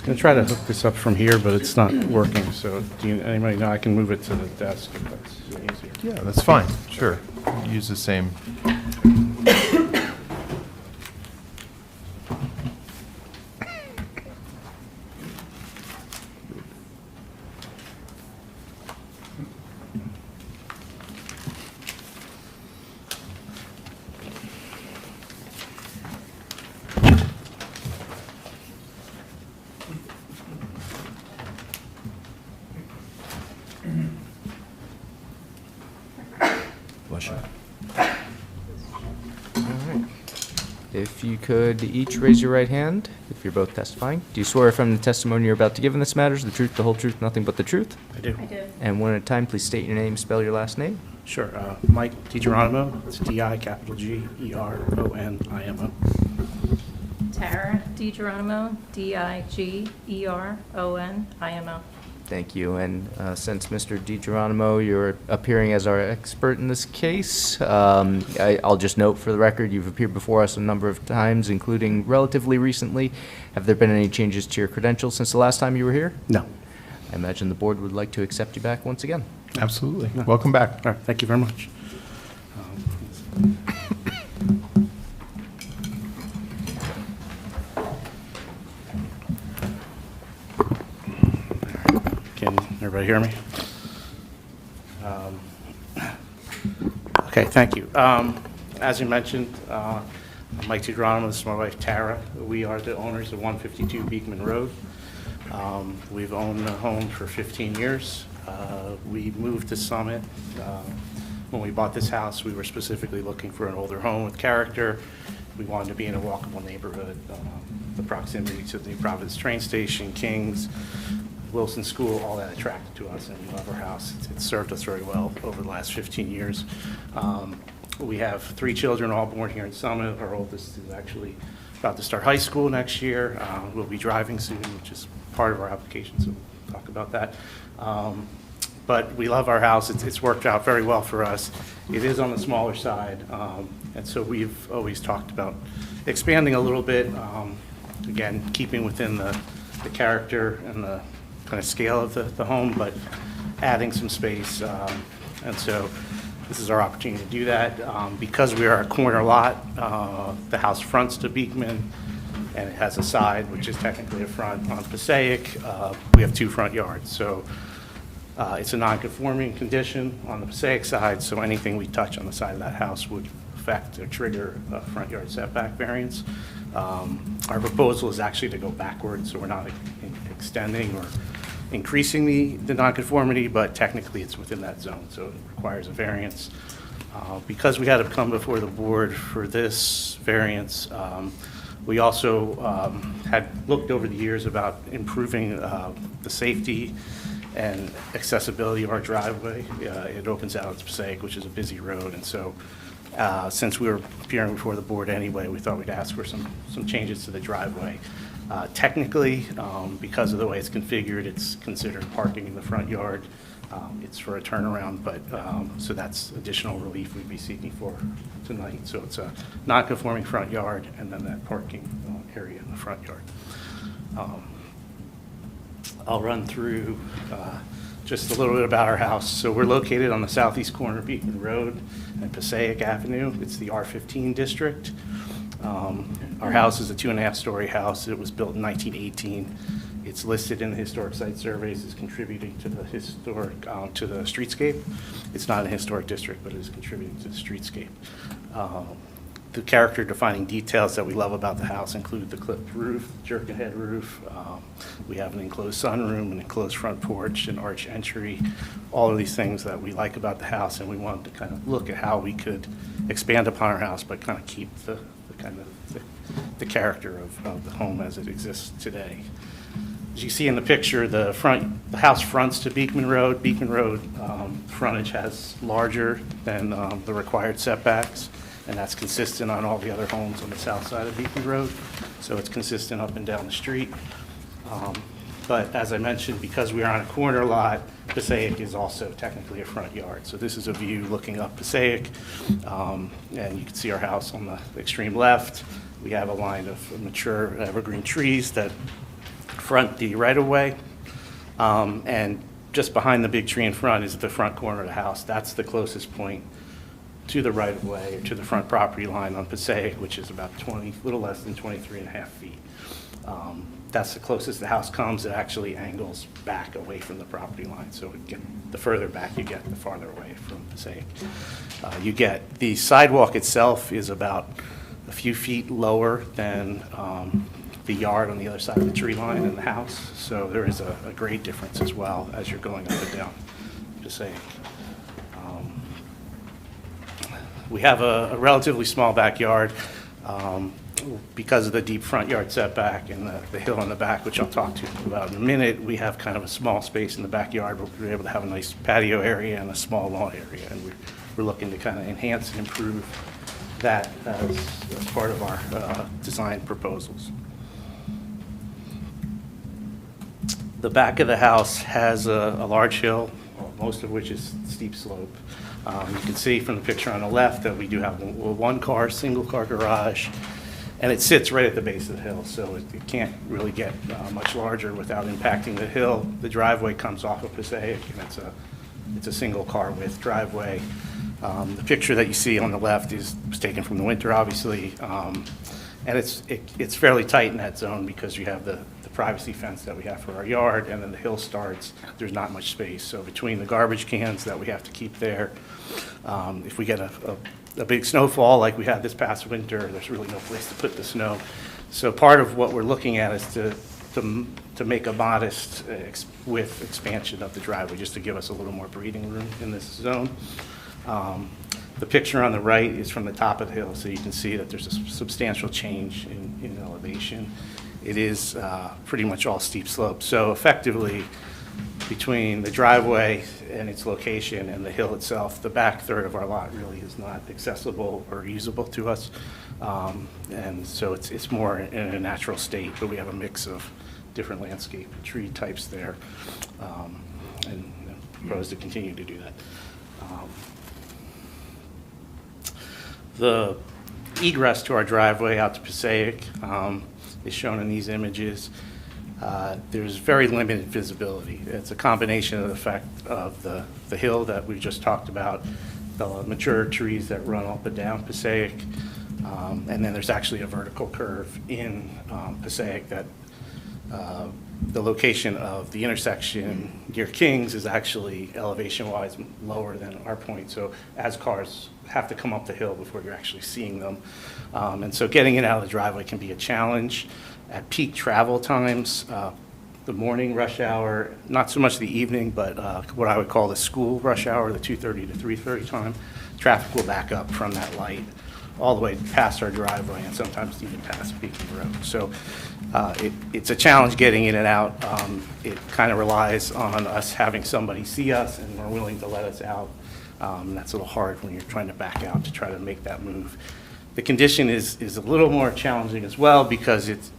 gonna try to hook this up from here, but it's not working, so do you, anybody know, I can move it to the desk if that's easier. Yeah, that's fine, sure. Use the same. Bless you. If you could each raise your right hand, if you're both testifying. Do you swear from the testimony you're about to give in this matter is the truth, the whole truth, nothing but the truth? I do. And one at a time, please state your name, spell your last name. Sure, Mike DiGeronimo, it's D-I-G-E-R-O-N-I-M-O. Tara DiGeronimo, D-I-G-E-R-O-N-I-M-O. Thank you. And since Mr. DiGeronimo, you're appearing as our expert in this case, I'll just note for the record, you've appeared before us a number of times, including relatively recently. Have there been any changes to your credentials since the last time you were here? No. I imagine the board would like to accept you back once again. Absolutely. Welcome back. All right, thank you very much. Can everybody hear me? Okay, thank you. As you mentioned, I'm Mike DiGeronimo, this is my wife Tara. We are the owners of 152 Beekman Road. We've owned the home for 15 years. We moved to Summit. When we bought this house, we were specifically looking for an older home with character. We wanted to be in a walkable neighborhood. The proximity to the New Providence train station, Kings, Wilson School, all that attracted to us, and we love our house. It's served us very well over the last 15 years. We have 3 children, all born here in Summit. Our oldest is actually about to start high school next year. We'll be driving soon, which is part of our application, so we'll talk about that. But we love our house. It's worked out very well for us. It is on the smaller side, and so we've always talked about expanding a little bit, again, keeping within the character and the kind of scale of the home, but adding some space. And so this is our opportunity to do that. Because we are a corner lot, the house fronts to Beekman, and it has a side, which is technically a front on Passaic. We have 2 front yards. So it's a non-conforming condition on the Passaic side, so anything we touch on the side of that house would affect or trigger a front yard setback variance. Our proposal is actually to go backwards, so we're not extending or increasing the nonconformity, but technically it's within that zone, so it requires a variance. Because we had to come before the board for this variance, we also had looked over the years about improving the safety and accessibility of our driveway. It opens out to Passaic, which is a busy road, and so since we were appearing before the board anyway, we thought we'd ask for some changes to the driveway. Technically, because of the way it's configured, it's considered parking in the front yard. It's for a turnaround, but so that's additional relief we'd be seeking for tonight. So it's a non-conforming front yard and then that parking area in the front yard. I'll run through just a little bit about our house. So we're located on the southeast corner of Beekman Road and Passaic Avenue. It's the R15 district. Our house is a 2.5-story house. It was built in 1918. It's listed in the historic site surveys as contributing to the historic, to the streetscape. It's not a historic district, but it is contributing to the streetscape. The character defining details that we love about the house include the clipped roof, jerk-ahead roof. We have an enclosed sunroom, an enclosed front porch, an arch entry, all of these things that we like about the house, and we wanted to kind of look at how we could expand upon our house, but kind of keep the character of the home as it exists today. As you see in the picture, the house fronts to Beekman Road. Beekman Road frontage has larger than the required setbacks, and that's consistent on all the other homes on the south side of Beekman Road. So it's consistent up and down the street. But as I mentioned, because we are on a corner lot, Passaic is also technically a front yard. So this is a view looking up Passaic, and you can see our house on the extreme left. We have a line of mature evergreen trees that front the right-of-way. And just behind the big tree in front is the front corner of the house. That's the closest point to the right-of-way or to the front property line on Passaic, which is about a little less than 23 and a half feet. That's the closest the house comes. It actually angles back away from the property line. So the further back you get, the farther away from Passaic you get. The sidewalk itself is about a few feet lower than the yard on the other side of the tree line in the house. So there is a grade difference as well as you're going up and down Passaic. We have a relatively small backyard because of the deep front yard setback and the hill in the back, which I'll talk to you about in a minute. We have kind of a small space in the backyard, but we're able to have a nice patio area and a small lawn area, and we're looking to kind of enhance and improve that as part of our design proposals. The back of the house has a large hill, most of which is steep slope. You can see from the picture on the left that we do have one single car garage, and it sits right at the base of the hill, so it can't really get much larger without impacting the hill. The driveway comes off of Passaic, and it's a single car width driveway. The picture that you see on the left was taken from the winter, obviously, and it's fairly tight in that zone because you have the privacy fence that we have for our yard, and then the hill starts. There's not much space, so between the garbage cans that we have to keep there, if we get a big snowfall like we had this past winter, there's really no place to put the snow. So part of what we're looking at is to make a modest width expansion of the driveway, just to give us a little more breathing room in this zone. The picture on the right is from the top of the hill, so you can see that there's a substantial change in elevation. It is pretty much all steep slope. So effectively, between the driveway and its location and the hill itself, the back third of our lot really is not accessible or usable to us. And so it's more in a natural state, but we have a mix of different landscape and tree types there, and propose to continue to do that. The egress to our driveway out to Passaic is shown in these images. There's very limited visibility. It's a combination of the fact of the hill that we just talked about, the mature trees that run up and down Passaic, and then there's actually a vertical curve in Passaic that the location of the intersection near Kings is actually elevation-wise lower than our point. So as cars have to come up the hill before you're actually seeing them. And so getting it out of the driveway can be a challenge. At peak travel times, the morning rush hour, not so much the evening, but what I would call the school rush hour, the 2:30 to 3:30 time, traffic will back up from that light all the way past our driveway and sometimes even past Beacon Road. So it's a challenge getting in and out. It kind of relies on us having somebody see us and are willing to let us out. That's a little hard when you're trying to back out to try to make that move. The condition is a little more challenging as well because it's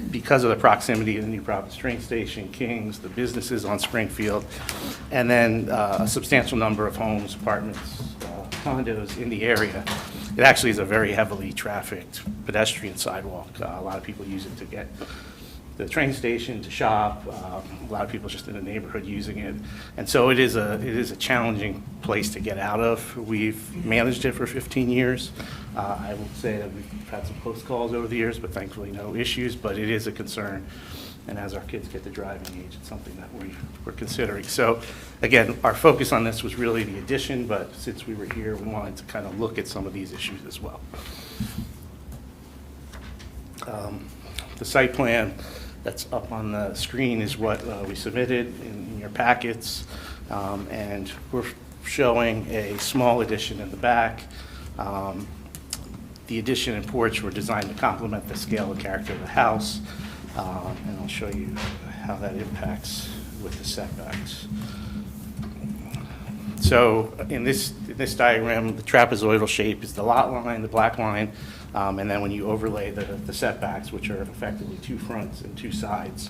because of the proximity to the New Providence train station, Kings, the businesses on Springfield, and then a substantial number of homes, apartments, condos in the area. It actually is a very heavily trafficked pedestrian sidewalk. A lot of people use it to get the train station, to shop. A lot of people just in the neighborhood using it. And so it is a challenging place to get out of. We've managed it for 15 years. I will say that we've had some close calls over the years, but thankfully no issues, but it is a concern. And as our kids get to driving age, it's something that we're considering. So again, our focus on this was really the addition, but since we were here, we wanted to kind of look at some of these issues as well. The site plan that's up on the screen is what we submitted in your packets, and we're showing a small addition in the back. The addition and porch were designed to complement the scale and character of the house, and I'll show you how that impacts with the setbacks. So in this diagram, the trapezoidal shape is the lot line, the black line, and then when you overlay the setbacks, which are effectively two fronts and two sides,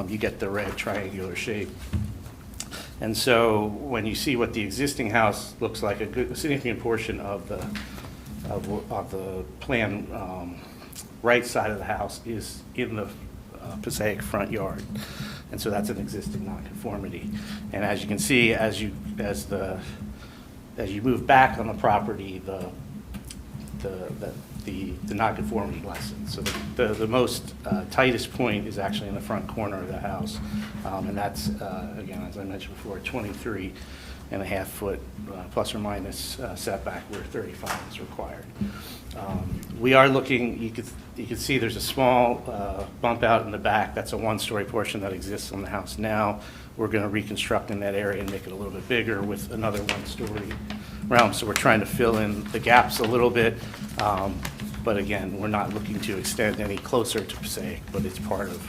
you get the red triangular shape. And so when you see what the existing house looks like, a significant portion of the plan right side of the house is in the Passaic front yard. And so that's an existing nonconformity. And as you can see, as you move back on the property, the nonconformity lessens. So the most tightest point is actually in the front corner of the house. And that's, again, as I mentioned before, 23.5-foot plus or minus setback where 35 is required. We are looking, you can see there's a small bump out in the back. That's a one-story portion that exists on the house now. We're going to reconstruct in that area and make it a little bit bigger with another one-story realm. So we're trying to fill in the gaps a little bit. But again, we're not looking to extend any closer to Passaic, but it's part of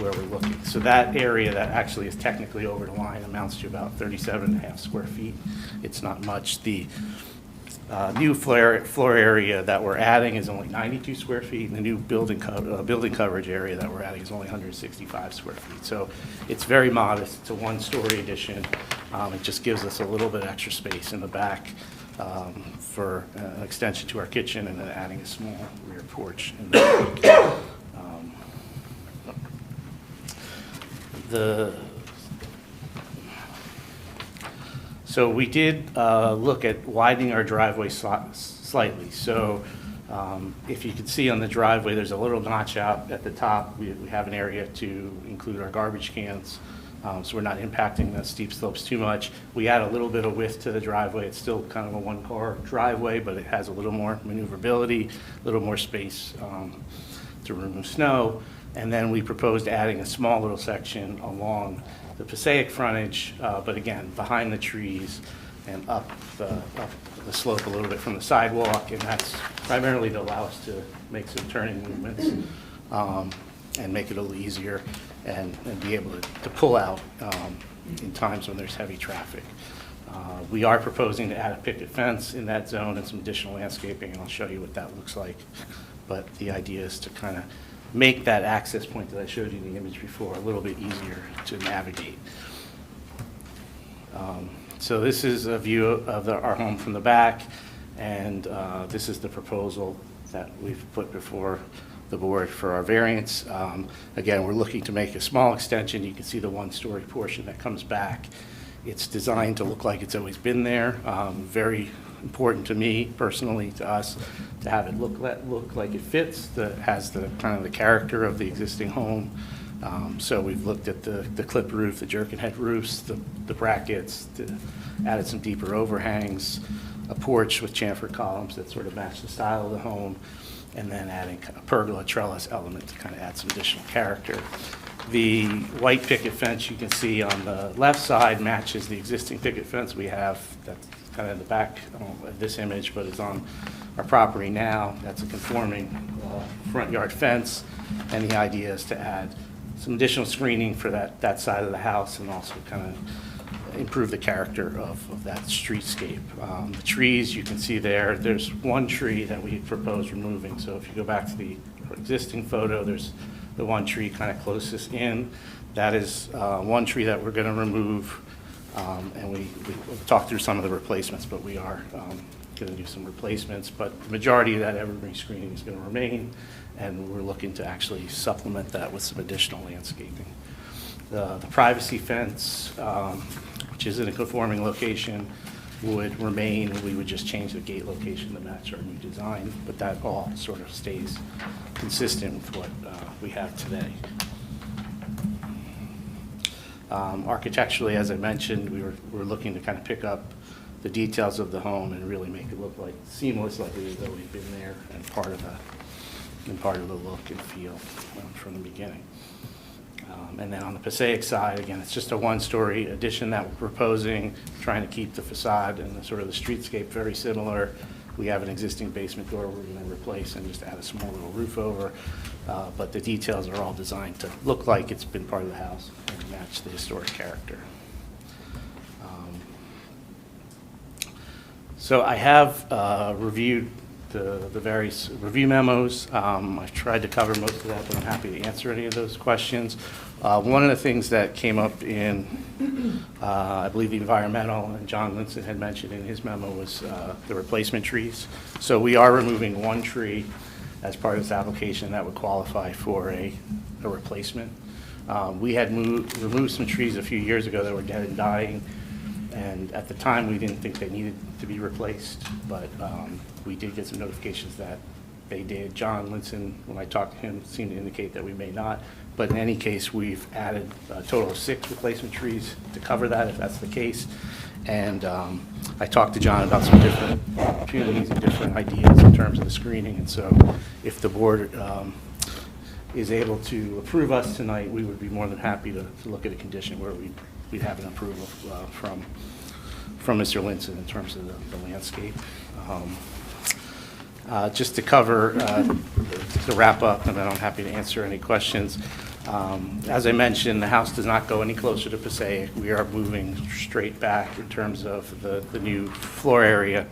where we're looking. So that area that actually is technically over the line amounts to about 37.5 square feet. It's not much. The new floor area that we're adding is only 92 square feet, and the new building coverage area that we're adding is only 165 square feet. So it's very modest. It's a one-story addition. It just gives us a little bit extra space in the back for an extension to our kitchen, and then adding a small rear porch in the back. So we did look at widening our driveway slightly. So if you can see on the driveway, there's a little notch out at the top. We have an area to include our garbage cans, so we're not impacting the steep slopes too much. We add a little bit of width to the driveway. It's still kind of a one-car driveway, but it has a little more maneuverability, a little more space to remove snow. And then we proposed adding a small little section along the Passaic frontage, but again, behind the trees and up the slope a little bit from the sidewalk. And that's primarily to allow us to make some turning movements and make it a little easier and be able to pull out in times when there's heavy traffic. We are proposing to add a picket fence in that zone and some additional landscaping, and I'll show you what that looks like. But the idea is to kind of make that access point that I showed you in the image before a little bit easier to navigate. So this is a view of our home from the back, and this is the proposal that we've put before the board for our variance. Again, we're looking to make a small extension. You can see the one-story portion that comes back. It's designed to look like it's always been there. Very important to me personally, to us, to have it look like it fits, that has the kind of the character of the existing home. So we've looked at the clip roof, the jerkin head roofs, the brackets, added some deeper overhangs, a porch with chamfered columns that sort of match the style of the home, and then adding a pergola trellis element to kind of add some additional character. The white picket fence you can see on the left side matches the existing picket fence we have. That's kind of in the back of this image, but it's on our property now. That's a conforming front yard fence, and the idea is to add some additional screening for that side of the house and also kind of improve the character of that streetscape. The trees you can see there's one tree that we proposed removing. So if you go back to the existing photo, there's the one tree kind of closest in. That is one tree that we're going to remove, and we'll talk through some of the replacements, but we are going to do some replacements. But the majority of that evergreen screening is going to remain, and we're looking to actually supplement that with some additional landscaping. The privacy fence, which is in a conforming location, would remain. We would just change the gate location to match our new design, but that all sort of stays consistent with what we have today. Architecturally, as I mentioned, we're looking to kind of pick up the details of the home and really make it look like seamless, like it has always been there and part of the look and feel from the beginning. And then on the Passaic side, again, it's just a one-story addition that we're proposing, trying to keep the facade and the sort of the streetscape very similar. We have an existing basement door we're going to replace and just add a small little roof over. But the details are all designed to look like it's been part of the house and match the historic character. So I have reviewed the various review memos. I've tried to cover most of that, but I'm happy to answer any of those questions. One of the things that came up in, I believe, the environmental, and John Linson had mentioned in his memo, was the replacement trees. So we are removing one tree as part of this application that would qualify for a replacement. We had removed some trees a few years ago that were dead and dying, and at the time, we didn't think they needed to be replaced, but we did get some notifications that they did. John Linson, when I talked to him, seemed to indicate that we may not. But in any case, we've added a total of 6 replacement trees to cover that, if that's the case. And I talked to John about some different opportunities and different ideas in terms of the screening. And so if the board is able to approve us tonight, we would be more than happy to look at a condition where we'd have an approval from Mr. Linson in terms of the landscape. Just to cover, to wrap up, and then I'm happy to answer any questions. As I mentioned, the house does not go any closer to Passaic. We are moving straight back in terms of the new floor area.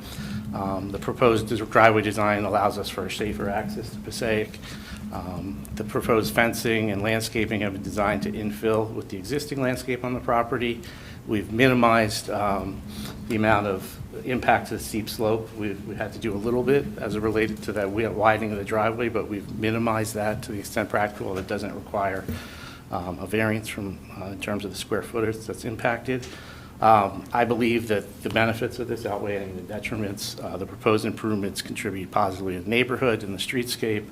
The proposed driveway design allows us for safer access to Passaic. The proposed fencing and landscaping have been designed to infill with the existing landscape on the property. We've minimized the amount of impact to the steep slope. We had to do a little bit as it related to that widening of the driveway, but we've minimized that to the extent practical. That doesn't require a variance from in terms of the square footage that's impacted. I believe that the benefits of this outweigh any of the detriments. The proposed improvements contribute positively to the neighborhood and the streetscape.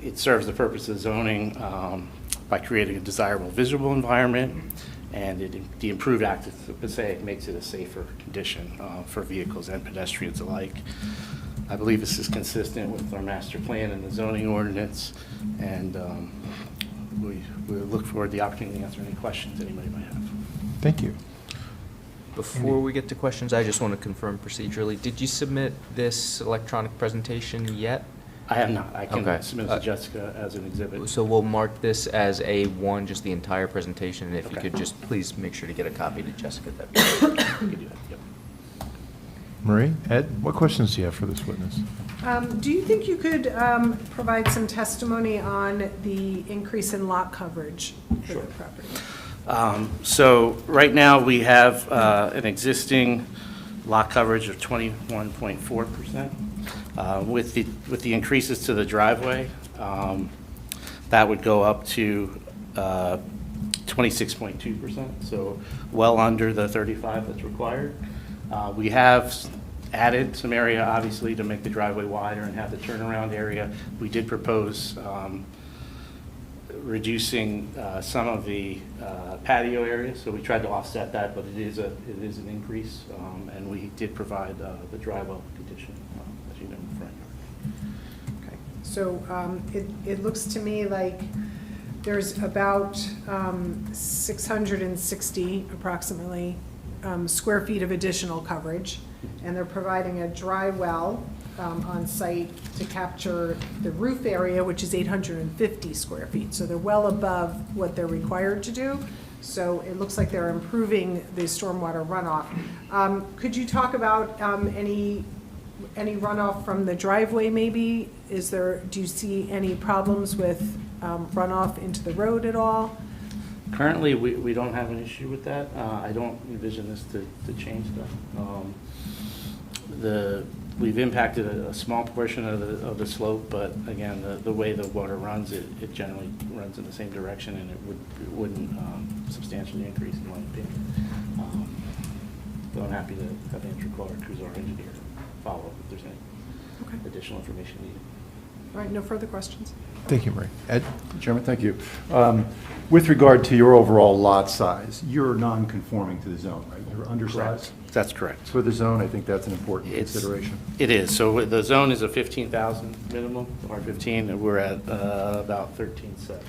It serves the purpose of zoning by creating a desirable visual environment, and the improved access to Passaic makes it a safer condition for vehicles and pedestrians alike. I believe this is consistent with our master plan and the zoning ordinance, and we look forward to the opportunity to answer any questions anybody might have. Thank you. Before we get to questions, I just want to confirm procedurally, did you submit this electronic presentation yet? I have not. I can Okay. submit it to Jessica as an exhibit. So we'll mark this as A1, just the entire presentation, and if you Okay. could just please make sure to get a copy to Jessica, that'd be great. We can do that, yep. Marie, Ed, what questions do you have for this witness? Do you think you could provide some testimony on the increase in lot coverage for the property? So right now, we have an existing lot coverage of 21.4%. With the increases to the driveway, that would go up to 26.2%, so well under the 35 that's required. We have added some area, obviously, to make the driveway wider and have the turnaround area. We did propose reducing some of the patio area, so we tried to offset that, but it is an increase, and we did provide the dry well condition, as you know, in the front yard. Okay, so it looks to me like there's about 660 approximately square feet of additional coverage, and they're providing a dry well on site to capture the roof area, which is 850 square feet. So they're well above what they're required to do. So it looks like they're improving the stormwater runoff. Could you talk about any runoff from the driveway maybe? Do you see any problems with runoff into the road at all? Currently, we don't have an issue with that. I don't envision this to change that. We've impacted a small portion of the slope, but again, the way the water runs, it generally runs in the same direction, and it wouldn't substantially increase in my opinion. But I'm happy to have Andrew Clark, who's our engineer, follow up if there's any additional information needed. All right, no further questions? Thank you, Marie. Ed? Chairman, thank you. With regard to your overall lot size, you're non-conforming to the zone, right? You're undersized? Correct. That's correct. For the zone, I think that's an important consideration. It is. So the zone is a 15,000 minimum, R15, and we're at about 13.7.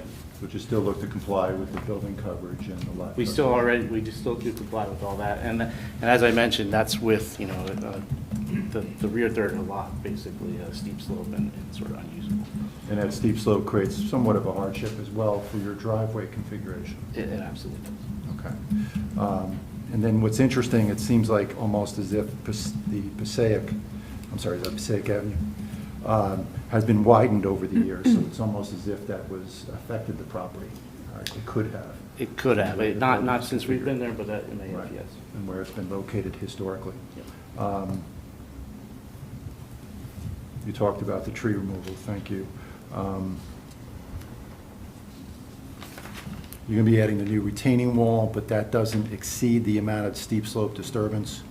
Which is still look to comply with the building coverage and the lot. We still do comply with all that. And as I mentioned, that's with, the rear third of the lot, basically a steep slope and sort of unusable. And that steep slope creates somewhat of a hardship as well for your driveway configuration. It absolutely does. Okay. And then what's interesting, it seems like almost as if the Passaic Avenue, has been widened over the years, so it's almost as if that was affected the property. It could have. It could have. Not since we've been there, but it may have, yes. And where it's been located historically. Yep. You talked about the tree removal, thank you. You're going to be adding the new retaining wall, but that doesn't exceed the amount of steep slope disturbance?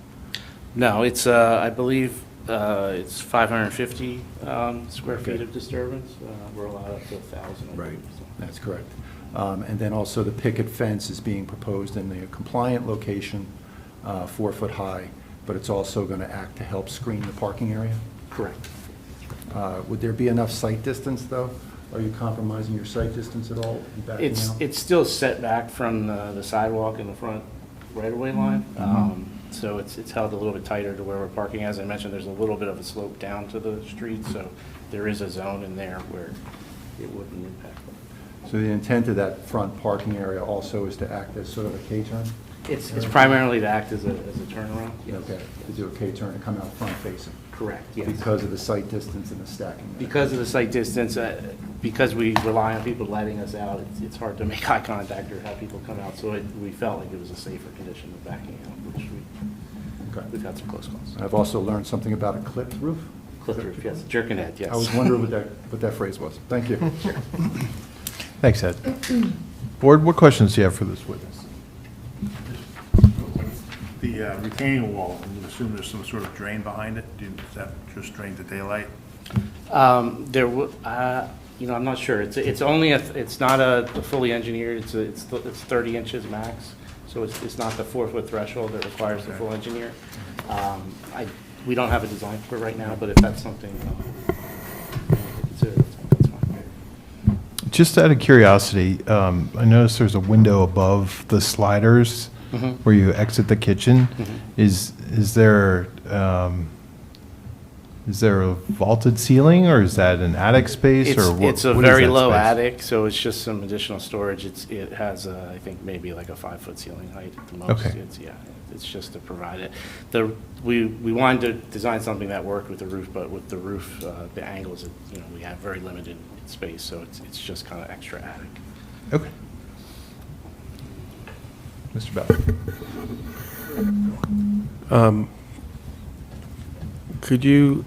No, it's, I believe, it's 550 square feet Okay. of disturbance. We're allowed up to 1,000. I Right, believe, so. that's correct. And then also the picket fence is being proposed in the compliant location, 4 foot high, but it's also going to act to help screen the parking area? Correct. Would there be enough sight distance, though? Are you compromising your sight distance at all in backing out? It's still set back from the sidewalk in the front right-of-way line. So it's held a little bit tighter to where we're parking. As I mentioned, there's a little bit of a slope down to the street, so there is a zone in there where it wouldn't impact. So the intent of that front parking area also is to act as sort of a K-turn? It's primarily to act as a turnaround. Yes. Okay, to do a K-turn and come out front facing? Correct, yes. Because of the sight distance and the stacking? Because of the sight distance, because we rely on people letting us out, it's hard to make eye contact or have people come out. So we felt like it was a safer condition of backing out, which we've had some close calls. I've also learned something about a clipped roof. Clipped roof, yes. Jerking head, yes. I was wondering what that phrase was. Thank you. Thanks, Ed. Board, what questions do you have for this witness? The retaining wall, I assume there's some sort of drain behind it? Does that just drain the daylight? I'm not sure. It's only it's not a fully engineered. It's 30 inches max, so it's not the 4 foot threshold that requires the full engineer. We don't have a design for it right now, but if that's something to consider, that's fine. Just out of curiosity, I noticed there's a window above the sliders where you exit the kitchen. Is there a vaulted ceiling, or is that an attic space, or what? It's a what is very that low space? attic, so it's just some additional storage. It has, I think, maybe like a 5 foot ceiling height at the most. Okay. It's just to provide it. We wanted to design something that worked with the roof, but with the roof, the angles, we have very limited space, so it's just kind of extra attic. Okay. Mr. Bell. Could you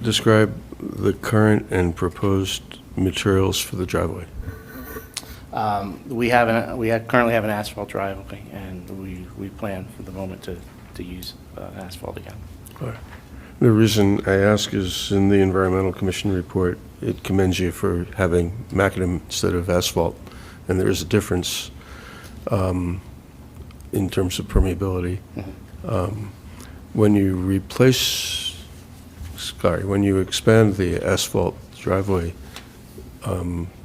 describe the current and proposed materials for the driveway? We currently have an asphalt driveway, and we plan for the moment to use asphalt again. The reason I ask is in the Environmental Commission report, it commends you for having macadam instead of asphalt, and there is a difference in terms of permeability. When you expand the asphalt driveway,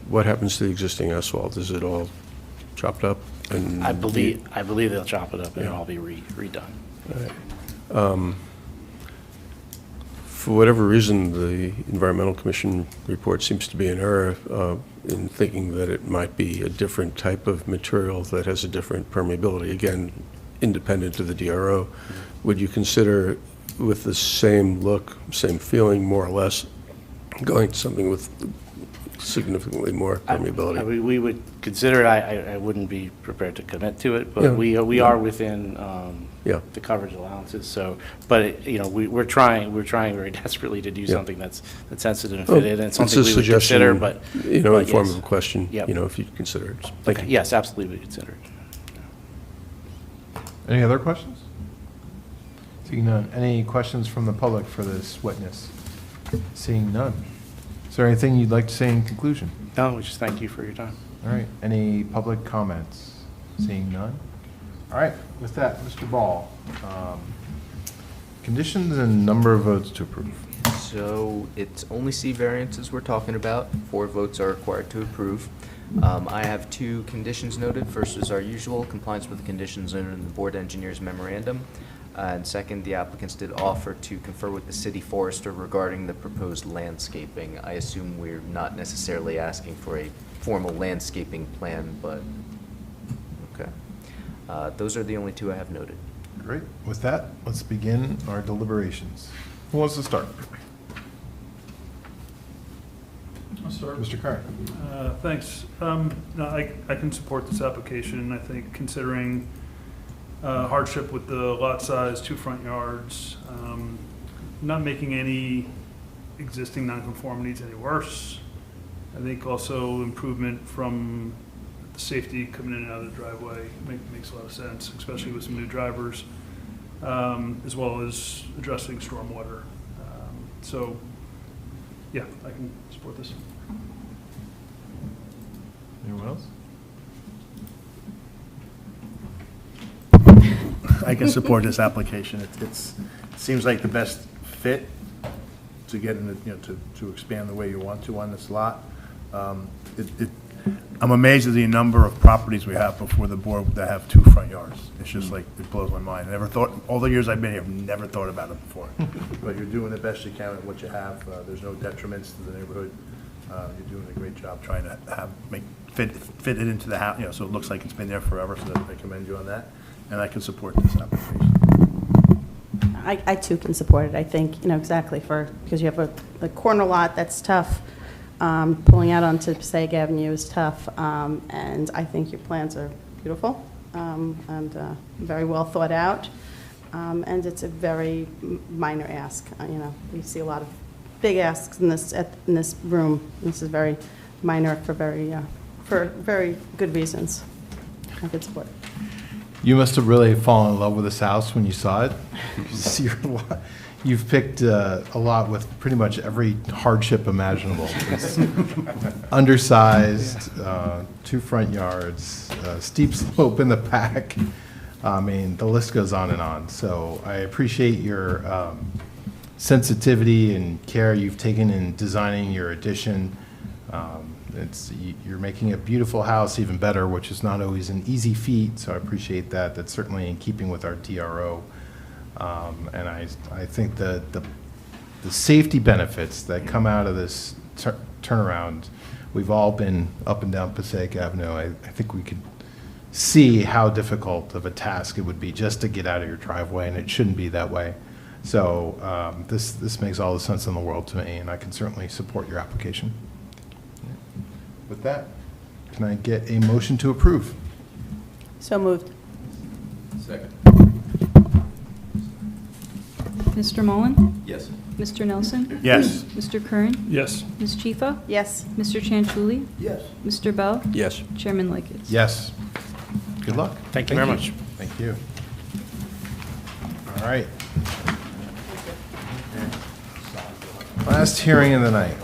what happens to the existing asphalt? Is it all chopped up? And I believe they'll chop it up and it'll all be redone. All right. For whatever reason, the Environmental Commission report seems to be in error in thinking that it might be a different type of material that has a different permeability, again, independent of the DRO. Would you consider, with the same look, same feeling, more or less, going to something with significantly more permeability? We would consider it. I wouldn't be prepared to commit to it, but Yeah. we are within Yeah. the coverage allowances. So, but we're trying very desperately to do Yeah. something that's sensitive and Well, fit in, and it's something a we would suggestion, consider. But in but form yes. of a question, Yep. if you'd consider it. Thank Okay. you. Yes, absolutely, we consider it. Any other questions? Seeing none. Any questions from the public for this witness? Seeing none. Is there anything you'd like to say in conclusion? No, we just thank you for your time. All right. Any public comments? Seeing none. All right. With that, Mr. Ball, conditions and number of votes to approve. So it's only C variances we're talking about. 4 votes are required to approve. I have 2 conditions noted. First is our usual, compliance with the conditions noted in the board engineer's memorandum. And second, the applicants did offer to confer with the city forester regarding the proposed landscaping. I assume we're not necessarily asking for a formal landscaping plan, but, okay. Those are the only 2 I have noted. Great. With that, let's begin our deliberations. Who wants to start? I'll start. Mr. Curran. Thanks. No, I can support this application. I think considering hardship with the lot size, 2 front yards, not making any existing nonconformities any worse. I think also improvement from the safety coming in and out of the driveway makes a lot of sense, especially with some new drivers, as well as addressing stormwater. So, yeah, I can support this. Anyone else? I can support this application. It seems like the best fit to get in, to expand the way you want to on this lot. I'm amazed at the number of properties we have before the board that have 2 front yards. It's just like, it blows my mind. I never thought, all the years I've been here, I've never thought about it before. But you're doing the best you can with what you have. There's no detriments to the neighborhood. You're doing a great job trying to fit it into the house, so it looks like it's been there forever, so I commend you on that. And I can support this application. I too can support it. I think, exactly because you have a corner lot that's tough. Pulling out onto Passaic Avenue is tough. And I think your plans are beautiful and very well thought out. And it's a very minor ask. We see a lot of big asks in this room. This is very minor for very good reasons. I could support it. You must have really fallen in love with this house when you saw it. You've picked a lot with pretty much every hardship imaginable. It's undersized, 2 front yards, steep slope in the back. I mean, the list goes on and on. So I appreciate your sensitivity and care you've taken in designing your addition. You're making a beautiful house even better, which is not always an easy feat, so I appreciate that. That's certainly in keeping with our DRO. And I think the safety benefits that come out of this turnaround, we've all been up and down Passaic Avenue. I think we could see how difficult of a task it would be just to get out of your driveway, and it shouldn't be that way. So this makes all the sense in the world to me, and I can certainly support your application. With that, can I get a motion to approve? So moved. Second. Mr. Mullen? Yes. Mr. Nelson? Yes. Mr. Curran? Yes. Ms. Chifa? Yes. Mr. Chanchuli? Yes. Mr. Bell? Yes. Chairman Likens? Yes. Good luck. Thank you very much. Thank you. All right. Last hearing of the night,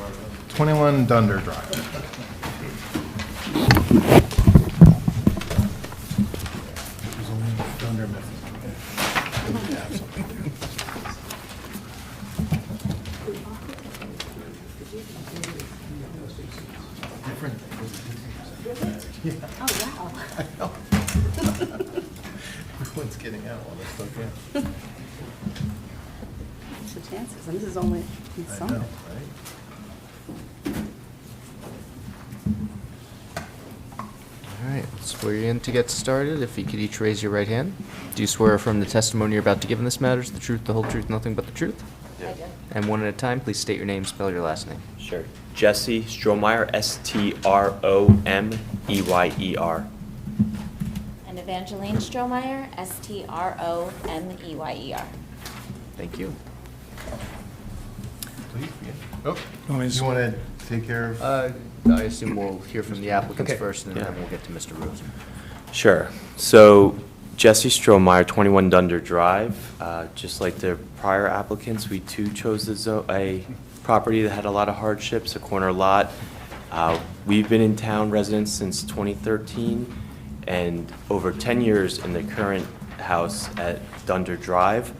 21 Dunder Drive. Everyone's getting out while they're still here. What's the chances? And this is only in I summer. know, right? All right, let's swear you in to get started. If you could each raise your right hand. Do you swear affirm the testimony you're about to give in this matter is the truth, the whole truth, nothing but the truth? I do. And one at a time, please state your name, spell your last name. Sure. Jesse Strohmeyer, Stromeyer. And Evangeline Strohmeyer, Stromeyer. Thank you. Please begin. Oh, you want to take care of? I assume we'll hear from the applicants Okay. first, and Yeah. then we'll get to Mr. Rosen. Sure. So Jesse Strohmeyer, 21 Dunder Drive. Just like the prior applicants, we too chose a property that had a lot of hardships, a corner lot. We've been in town residents since 2013, and over 10 years in the current house at Dunder Drive.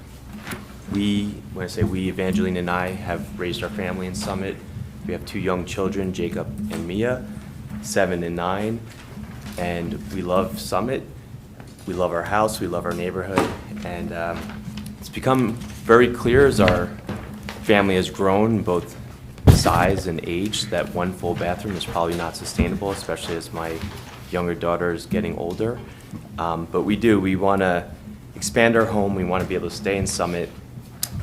When I say we, Evangeline and I have raised our family in Summit. We have 2 young children, Jacob and Mia, 7 and 9, and we love Summit. We love our house, we love our neighborhood, and it's become very clear as our family has grown, both size and age, that 1 full bathroom is probably not sustainable, especially as my younger daughter is getting older. But we want to expand our home, we want to be able to stay in Summit.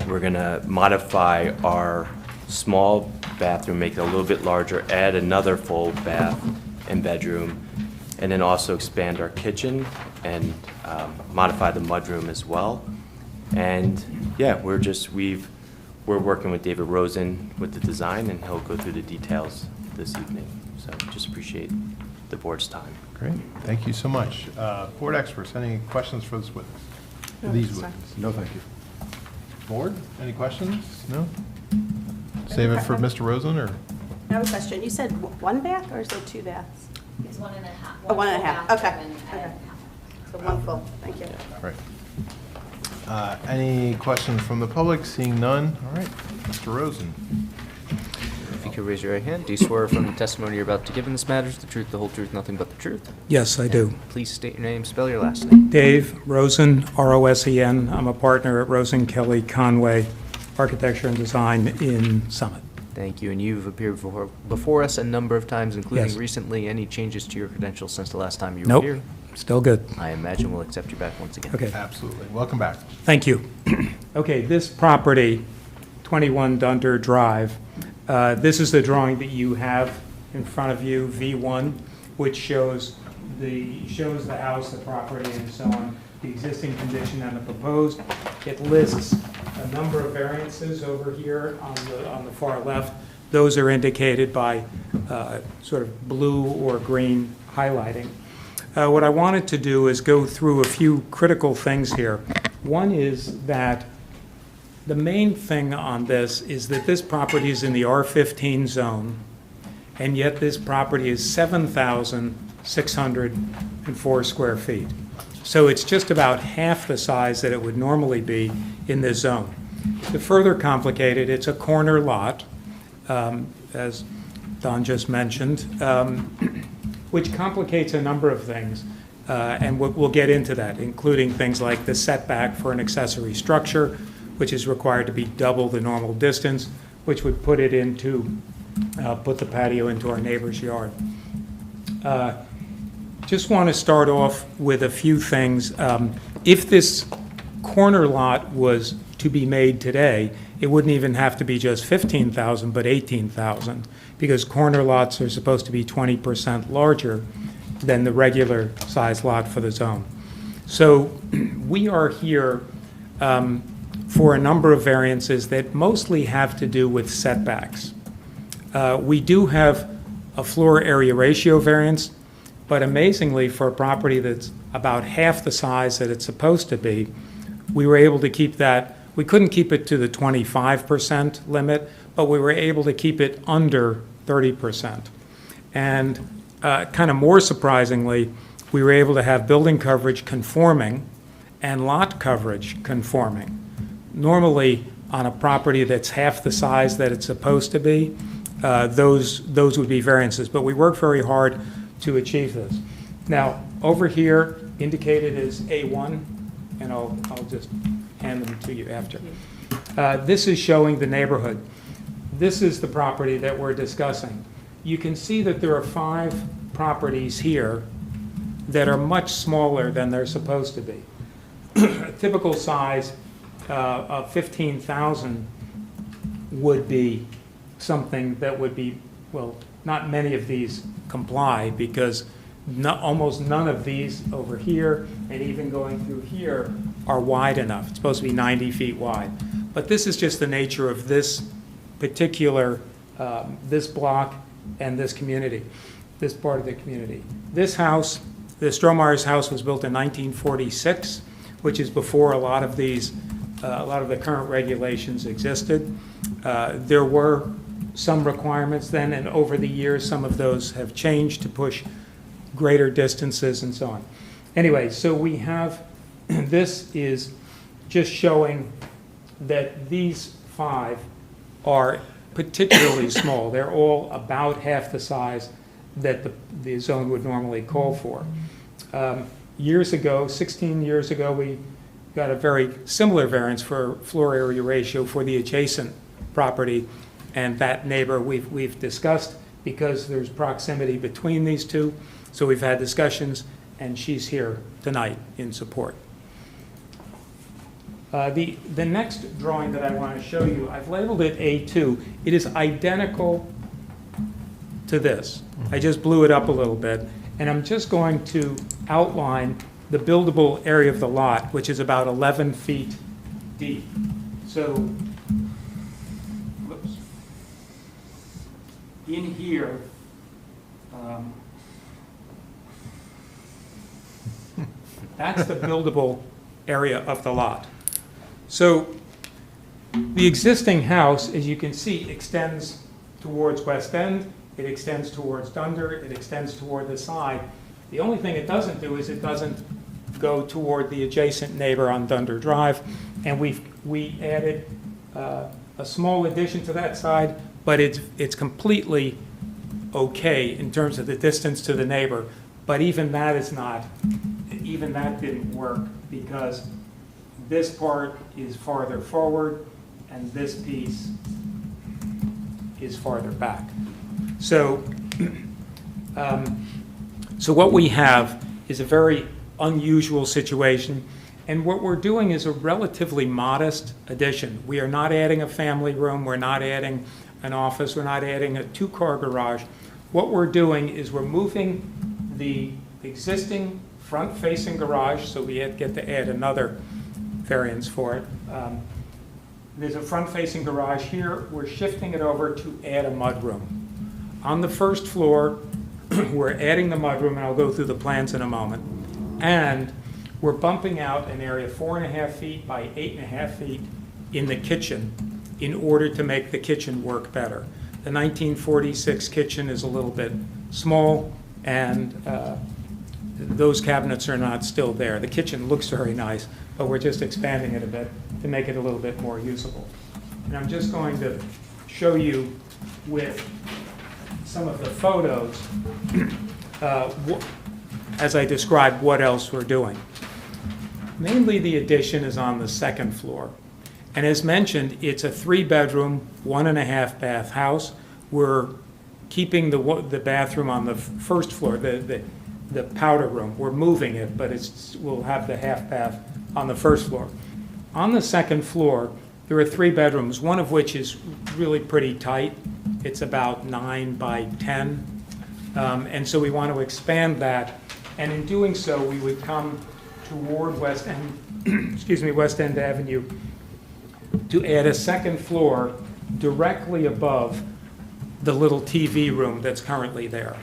We're going to modify our small bathroom, make it a little bit larger, add another full bath and bedroom, and then also expand our kitchen and modify the mudroom as well. And yeah, we've we're working with David Rosen with the design, and he'll go through the details this evening. So just appreciate the board's time. Great, thank you so much. Board experts, any questions for this witness? These witnesses? No, thank you. Board, any questions? No? Save it for Mr. Rosen, or? I have a question. You said one bath, or is there two baths? It's 1.5. Oh, 1.5, okay. And Okay. So one full, thank you. Right. Any questions from the public? Seeing none? All right, Mr. Rosen. If you could raise your right hand, do you swear from the testimony you're about to give in this matter is the truth, the whole truth, nothing but the truth? Yes, I do. Please state your name, spell your last name. Dave Rosen, R-O-S-E-N. I'm a partner at Rosen Kelly Conway Architecture and Design in Summit. Thank you, and you've appeared before us a number of times, including Yes. recently. Any changes to your credentials since the last time you were Nope, here? still good. I imagine we'll accept you back once again. Okay. Absolutely. Welcome back. Thank you. Okay, this property, 21 Dunder Drive, this is the drawing that you have in front of you, V1, which shows the house, the property, and so on, the existing condition and the proposed. It lists a number of variances over here on the far left. Those are indicated by sort of blue or green highlighting. What I wanted to do is go through a few critical things here. One is that the main thing on this is that this property is in the R15 zone, and yet this property is 7,604 square feet. So it's just about half the size that it would normally be in this zone. To further complicate it, it's a corner lot, as Don just mentioned, which complicates a number of things, and we'll get into that, including things like the setback for an accessory structure, which is required to be double the normal distance, which would put it into, put the patio into our neighbor's yard. Just want to start off with a few things. If this corner lot was to be made today, it wouldn't even have to be just 15,000, but 18,000, because corner lots are supposed to be 20% larger than the regular size lot for the zone. So we are here for a number of variances that mostly have to do with setbacks. We do have a floor area ratio variance, but amazingly, for a property that's about half the size that it's supposed to be, we were able to keep that. We couldn't keep it to the 25% limit, but we were able to keep it under 30%. And kind of more surprisingly, we were able to have building coverage conforming and lot coverage conforming. Normally, on a property that's half the size that it's supposed to be, those would be variances. But we worked very hard to achieve this. Now, over here, indicated as A1, and I'll just hand them to you after. This is showing the neighborhood. This is the property that we're discussing. You can see that there are 5 properties here that are much smaller than they're supposed to be. A typical size of 15,000 would be something that would be, well, not many of these comply, because almost none of these over here and even going through here are wide enough. It's supposed to be 90 feet wide. But this is just the nature of this particular, this block and this community, this part of the community. This house, the Strohmeyer's house, was built in 1946, which is before a lot of these, a lot of the current regulations existed. There were some requirements then, and over the years, some of those have changed to push greater distances and so on. Anyway, so we have, this is just showing that these 5 are particularly small. They're all about half the size that the zone would normally call for. Years ago, 16 years ago, we got a very similar variance for floor area ratio for the adjacent property, and that neighbor we've discussed, because there's proximity between these two. So we've had discussions, and she's here tonight in support. The next drawing that I want to show you, I've labeled it A2. It is identical to this. I just blew it up a little bit, and I'm just going to outline the buildable area of the lot, which is about 11 feet deep. So in here, that's the buildable area of the lot. So the existing house, as you can see, extends towards West End, it extends towards Dunder, it extends toward the side. The only thing it doesn't do is it doesn't go toward the adjacent neighbor on Dunder Drive. And we added a small addition to that side, but it's completely okay in terms of the distance to the neighbor. But even that didn't work because this part is farther forward and this piece is farther back. So, so what we have is a very unusual situation, and what we're doing is a relatively modest addition. We are not adding a family room, we're not adding an office, we're not adding a two-car garage. What we're doing is we're moving the existing front-facing garage, so we get to add another variance for it. There's a front-facing garage here. We're shifting it over to add a mudroom. On the first floor, we're adding the mudroom, and I'll go through the plans in a moment. And we're bumping out an area 4.5 feet by 8.5 feet in the kitchen in order to make the kitchen work better. The 1946 kitchen is a little bit small, and those cabinets are not still there. The kitchen looks very nice, but we're just expanding it a bit to make it a little bit more usable. And I'm just going to show you with some of the photos, as I described what else we're doing. Mainly the addition is on the second floor. And as mentioned, it's a 3-bedroom, 1.5 bath house. We're keeping the bathroom on the first floor, the powder room. We're moving it, but we'll have the half bath on the first floor. On the second floor, there are 3 bedrooms, one of which is really pretty tight. It's about 9 by 10. And so we want to expand that. And in doing so, we would come toward West End, West End Avenue to add a second floor directly above the little TV room that's currently there.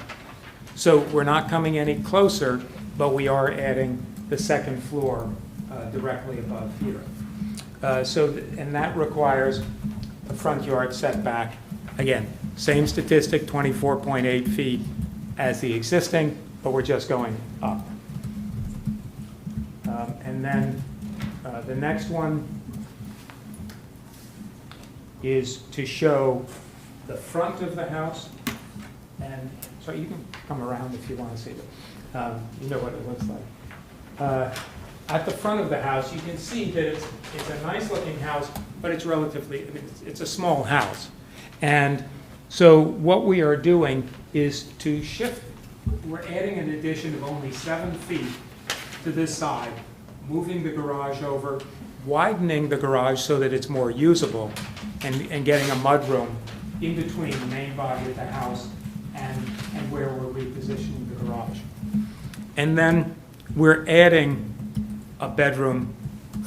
So we're not coming any closer, but we are adding the second floor directly above here. And that requires a front yard setback. Again, same statistic, 24.8 feet as the existing, but we're just going up. And then the next one is to show the front of the house. And so you can come around if you want to see it. You know what it looks like. At the front of the house, you can see that it's a nice looking house, but it's relatively, it's a small house. And so what we are doing is to shift, we're adding an addition of only 7 feet to this side, moving the garage over, widening the garage so that it's more usable, and getting a mudroom in between the main body of the house and where we're repositioning the garage. And then we're adding a bedroom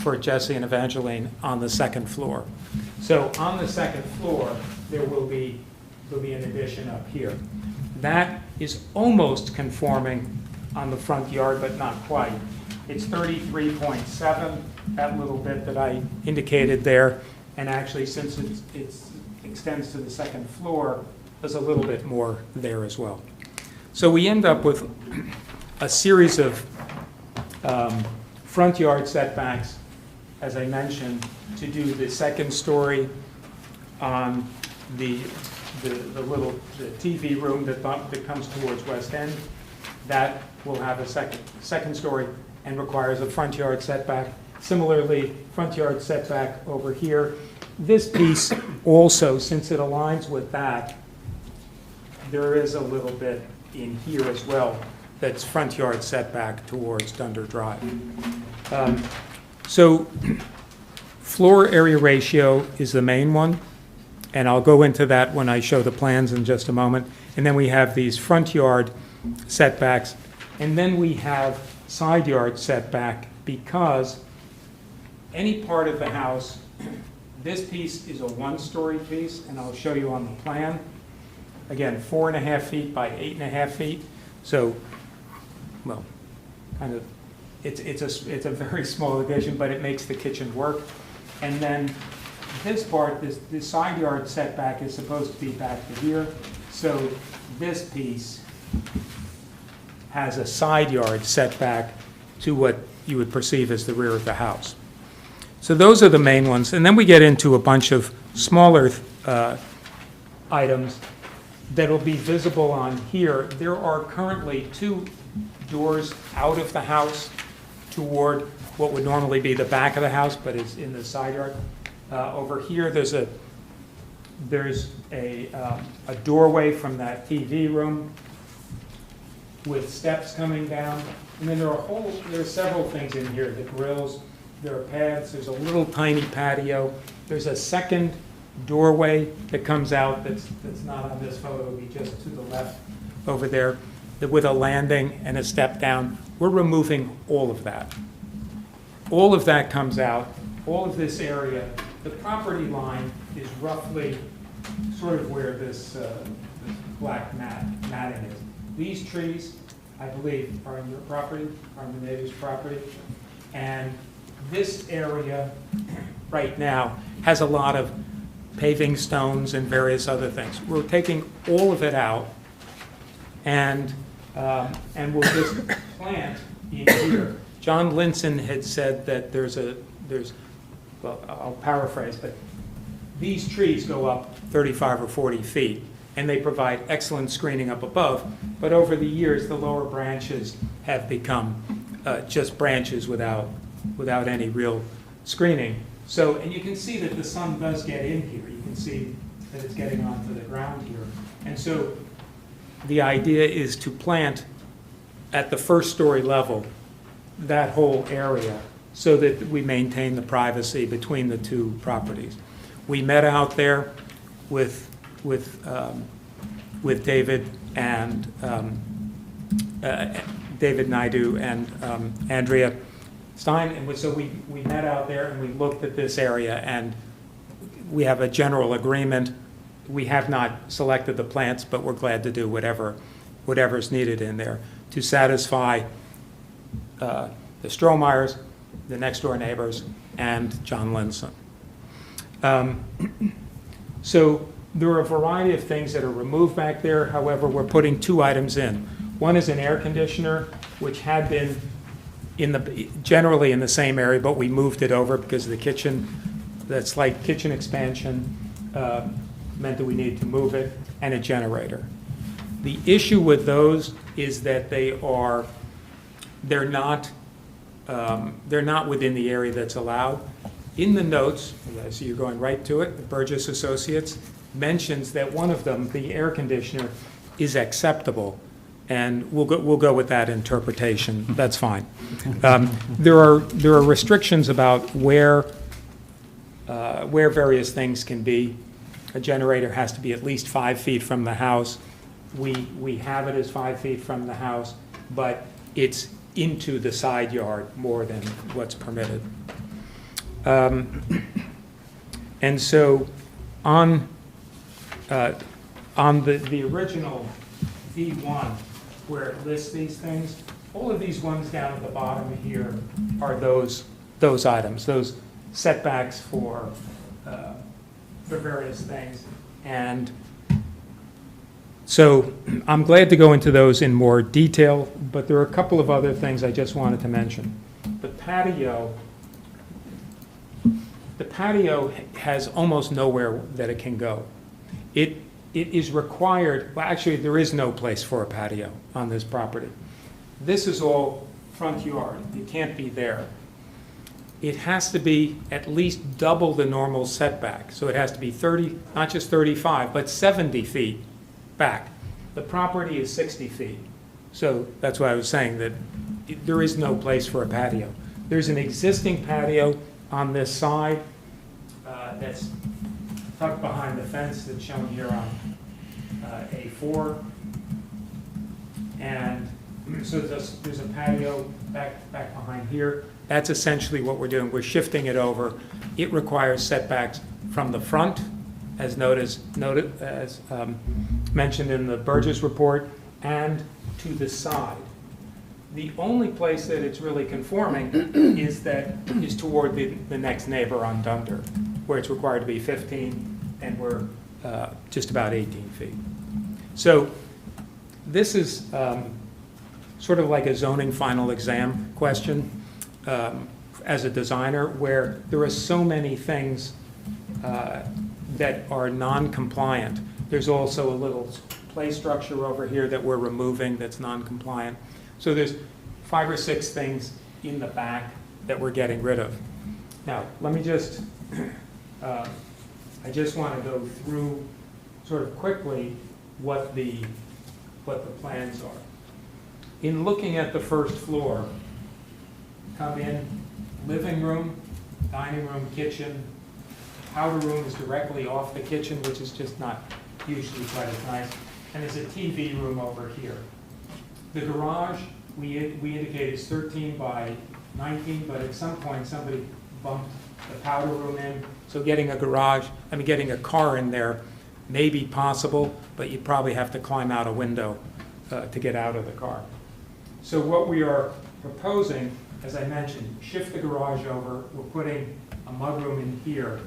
for Jesse and Evangeline on the second floor. So on the second floor, there will be an addition up here. That is almost conforming on the front yard, but not quite. It's 33.7, that little bit that I indicated there, and actually since it extends to the second floor, there's a little bit more there as well. So we end up with a series of front yard setbacks, as I mentioned, to do the second story on the TV room that comes towards West End. That will have a second story and requires a front yard setback. Similarly, front yard setback over here. This piece also, since it aligns with that, there is a little bit in here as well that's front yard setback towards Dunder Drive. So floor area ratio is the main one, and I'll go into that when I show the plans in just a moment. And then we have these front yard setbacks, and then we have side yard setback, because any part of the house, this piece is a one-story piece, and I'll show you on the plan. again, 4.5 feet by 8.5 feet. So, well, kind of, it's a very small addition, but it makes the kitchen work. And then this part, this side yard setback is supposed to be back to here. So this piece has a side yard setback to what you would perceive as the rear of the house. So those are the main ones. And then we get into a bunch of smaller items that will be visible on here. There are currently 2 doors out of the house toward what would normally be the back of the house, but is in the side yard. Over here, there's a doorway from that TV room with steps coming down. And then there are several things in here, the grills, there are paths, there's a little tiny patio. There's a second doorway that comes out that's not on this photo, it'll be just to the left over there, with a landing and a step down. We're removing all of that. All of that comes out, all of this area. The property line is roughly sort of where this black matting is. These trees, I believe, are on your property, are on the neighbor's property. And this area right now has a lot of paving stones and various other things. We're taking all of it out and we'll just plant in here. John Linson had said that well, I'll paraphrase, but these trees go up 35 or 40 feet, and they provide excellent screening up above, but over the years, the lower branches have become just branches without any real screening. So, and you can see that the sun does get in here. You can see that it's getting onto the ground here. And so the idea is to plant at the first story level that whole area so that we maintain the privacy between the 2 properties. We met out there with David and David Naidu and Andrea Stein, and so we met out there and we looked at this area, and we have a general agreement. We have not selected the plants, but we're glad to do whatever's needed in there to satisfy the Strohmeyers, the next door neighbors, and John Linson. So there are a variety of things that are removed back there. However, we're putting 2 items in. One is an air conditioner, which had been generally in the same area, but we moved it over because of the kitchen. That slight kitchen expansion meant that we needed to move it, and a generator. The issue with those is that they're not within the area that's allowed. In the notes, so you're going right to it, Burgess Associates mentions that one of them, the air conditioner, is acceptable, and we'll go with that interpretation. That's fine. There are restrictions about where various things can be. A generator has to be at least 5 feet from the house. We have it as 5 feet from the house, but it's into the side yard more than what's permitted. And so on the original V1, where it lists these things, all of these ones down at the bottom here are those items, those setbacks for various things. And so I'm glad to go into those in more detail, but there are a couple of other things I just wanted to mention. The patio has almost nowhere that it can go. It is required, well, actually, there is no place for a patio on this property. This is all front yard. You can't be there. It has to be at least double the normal setback. So it has to be 30, not just 35, but 70 feet back. The property is 60 feet. So that's why I was saying that there is no place for a patio. There's an existing patio on this side that's tucked behind the fence that's shown here on A4. And so there's a patio back behind here. That's essentially what we're doing. We're shifting it over. It requires setbacks from the front as mentioned in the Burgess report, and to the side. The only place that it's really conforming is toward the next neighbor on Dunder, where it's required to be 15, and we're just about 18 feet. So this is sort of like a zoning final exam question as a designer, where there are so many things that are non-compliant. There's also a little play structure over here that we're removing that's non-compliant. So there's 5 or 6 things in the back that we're getting rid of. Now, let me just, I just want to go through sort of quickly what the plans are. In looking at the first floor, come in, living room, dining room, kitchen. Powder room is directly off the kitchen, which is just not usually quite as nice. And there's a TV room over here. The garage, we indicate is 13 by 19, but at some point somebody bumped the powder room in. So getting a car in there may be possible, but you'd probably have to climb out a window to get out of the car. So what we are proposing, as I mentioned, shift the garage over. We're putting a mudroom in here,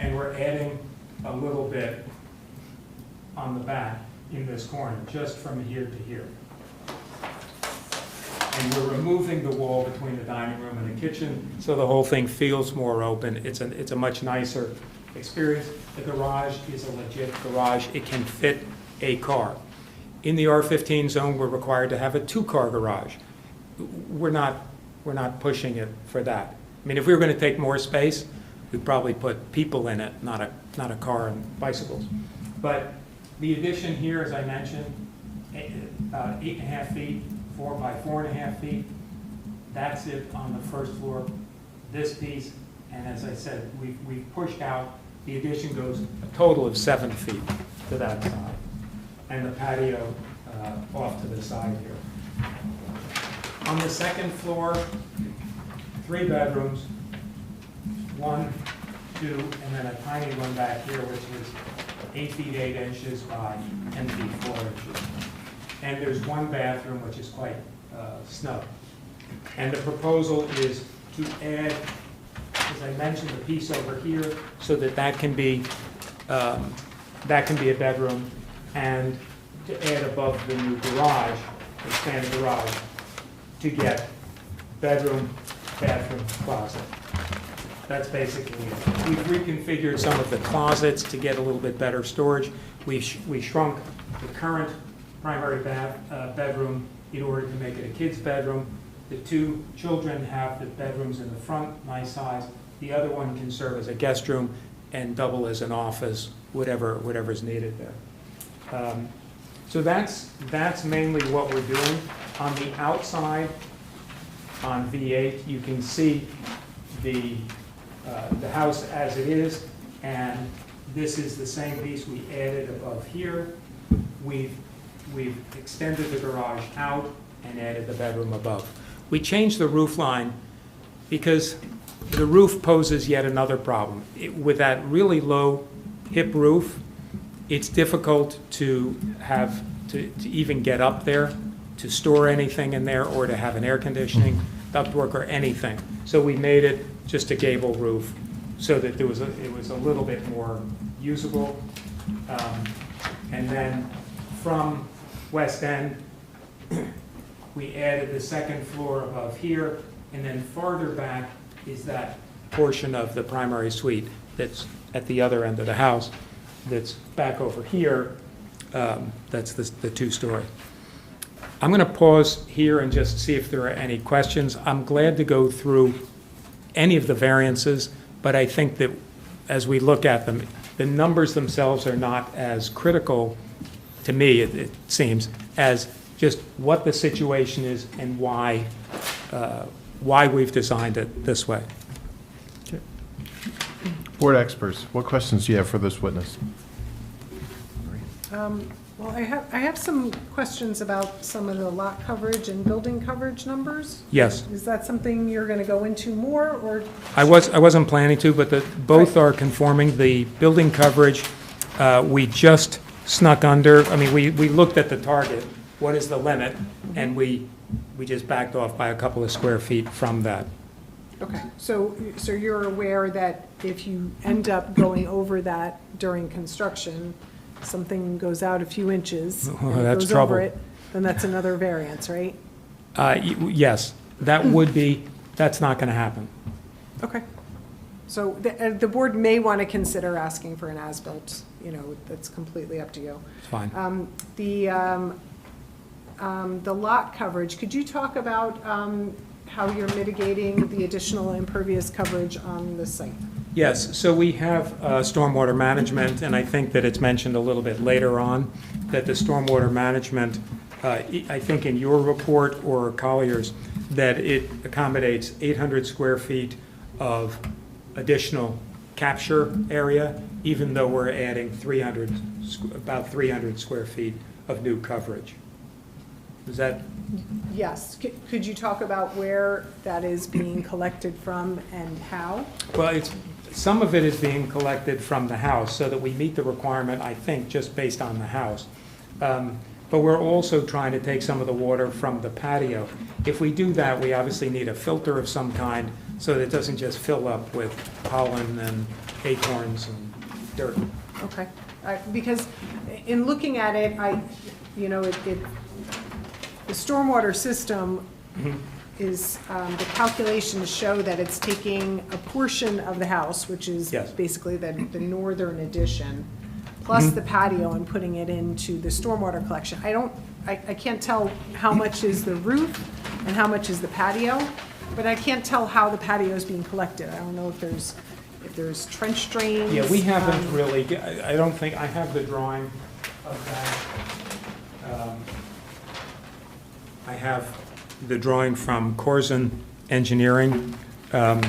and we're adding a little bit on the back in this corner, just from here to here. And we're removing the wall between the dining room and the kitchen, so the whole thing feels more open. It's a much nicer experience. The garage is a legit garage. It can fit a car. In the R15 zone, we're required to have a 2-car garage. We're not pushing it for that. I mean, if we were going to take more space, we'd probably put people in it, not a car and bicycles. But the addition here, as I mentioned, 8.5 feet, 4 by 4.5 feet. That's it on the first floor. This piece, and as I said, we've pushed out. The addition goes a total of 7 feet to that side, and the patio off to the side here. On the second floor, 3 bedrooms, 1, 2, and then a tiny one back here, which is 8 feet 8 inches by 10 feet 4 inches. And there's 1 bathroom, which is quite snug. And the proposal is to add, as I mentioned, a piece over here, so that can be a bedroom, and to add above the new garage, expanded garage, to get bedroom, bathroom, closet. That's basically it. We've reconfigured some of the closets to get a little bit better storage. We shrunk the current primary bedroom in order to make it a kid's bedroom. The 2 children have the bedrooms in the front, nice size. The other one can serve as a guest room and double as an office, whatever's needed there. So that's mainly what we're doing. On the outside, on V8, you can see the house as it is, and this is the same piece we added above here. We've extended the garage out and added the bedroom above. We changed the roof line because the roof poses yet another problem. With that really low hip roof, it's difficult to even get up there, to store anything in there, or to have an air conditioning, ductwork, or anything. So we made it just a gable roof so that it was a little bit more usable. And then from West End, we added the second floor above here, and then farther back is that portion of the primary suite that's at the other end of the house that's back over here. That's the 2-story. I'm going to pause here and just see if there are any questions. I'm glad to go through any of the variances, but I think that as we look at them, the numbers themselves are not as critical to me, it seems, as just what the situation is and why we've designed it this way. Board experts, what questions do you have for this witness? Well, I have some questions about some of the lot coverage and building coverage numbers. Yes. Is that something you're going to go into more, or? I wasn't planning to, but both are conforming. The building coverage, we just snuck under, I mean, we looked at the target, what is the limit, and we just backed off by a couple of square feet from that. Okay, so you're aware that if you end up going over that during construction, something goes out a few inches, and it That's goes over trouble. it, then that's another variance, right? Yes, that would be, that's not going to happen. Okay. So the board may want to consider asking for an as-built, that's completely up to you. It's fine. The lot coverage, could you talk about how you're mitigating the additional impervious coverage on the site? Yes, so we have stormwater management, and I think that it's mentioned a little bit later on, that the stormwater management, I think in your report or Collier's, that it accommodates 800 square feet of additional capture area, even though we're adding about 300 square feet of new coverage. Is that? Yes. Could you talk about where that is being collected from and how? Well, some of it is being collected from the house so that we meet the requirement, I think, just based on the house. But we're also trying to take some of the water from the patio. If we do that, we obviously need a filter of some kind so that it doesn't just fill up with pollen and acorns and dirt. Okay. Because in looking at it, the stormwater system is, the calculations show that it's taking a portion of the house, which is Yes. basically the northern addition, plus the patio, and putting it into the stormwater collection. I can't tell how much is the roof and how much is the patio, but I can't tell how the patio is being collected. I don't know if there's trench drains. Yeah, we haven't really, I don't think, I have the drawing of that. I have the drawing from Corson Engineering, and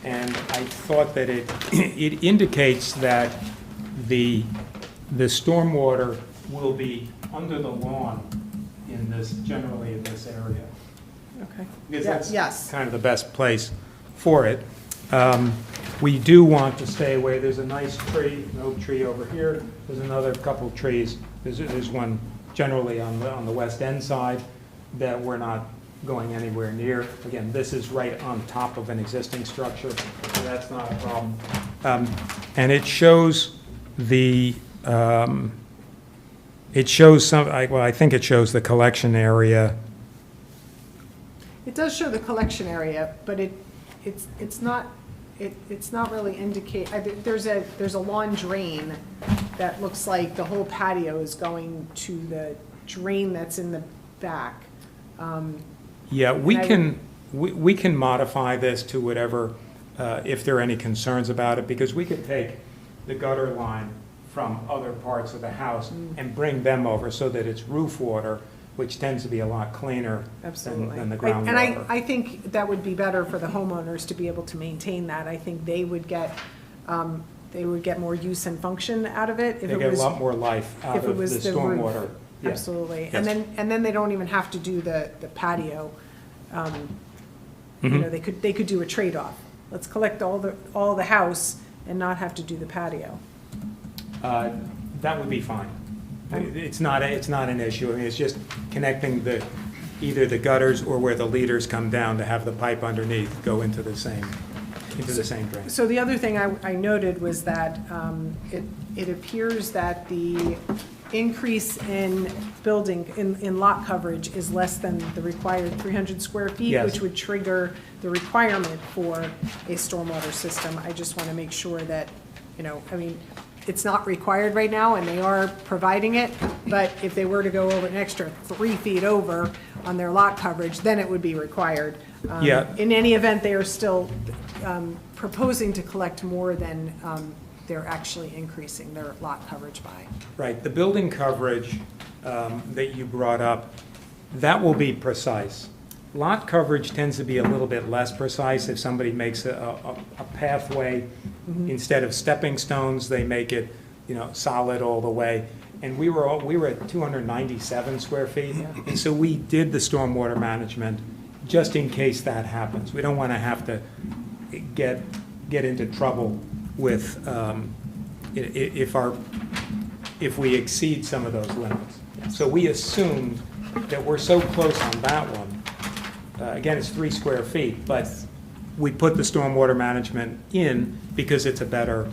I thought that it indicates that the stormwater will be under the lawn generally in this area. Okay. Because Yes. that's kind of the best place for it. We do want to stay away, there's a nice tree, an oak tree over here, there's another couple trees, there's one generally on the west end side that we're not going anywhere near. Again, this is right on top of an existing structure, so that's not a problem. And it shows I think it shows the collection area. It does show the collection area, but it's not really indicate, there's a lawn drain that looks like the whole patio is going to the drain that's in the back. Yeah, we can modify this to whatever, if there are any concerns about it, because we could take the gutter line from other parts of the house and bring them over so that it's roof water, which tends to be a lot cleaner than the groundwater. And I think that would be better for the homeowners to be able to maintain that. I think they would get more use and function out of it. They get a lot more life out of the stormwater. Yeah. Absolutely. Yes. And then they don't even have to do the patio. They could do a trade-off. Let's collect all the house and not have to do the patio. That would be fine. It's not an issue. I mean, it's just connecting either the gutters or where the leaders come down to have the pipe underneath go into the same drain. So the other thing I noted was that it appears that the increase in in lot coverage is less than the required 300 square feet, Yes. which would trigger the requirement for a stormwater system. I just want to make sure that, it's not required right now, and they are providing it, but if they were to go over an extra 3 feet over on their lot coverage, then it would be required. Yeah. In any event, they are still proposing to collect more than they're actually increasing their lot coverage by. Right. The building coverage that you brought up, that will be precise. Lot coverage tends to be a little bit less precise. If somebody makes a pathway, instead of stepping stones, they make it, solid all the way. and we were at 297 square feet. And so we did the stormwater management just in case that happens. We don't want to have to get into trouble with, if we exceed some of those limits. So we assumed that we're so close on that one. Again, it's 3 square feet, but we put the stormwater management in because it's a better,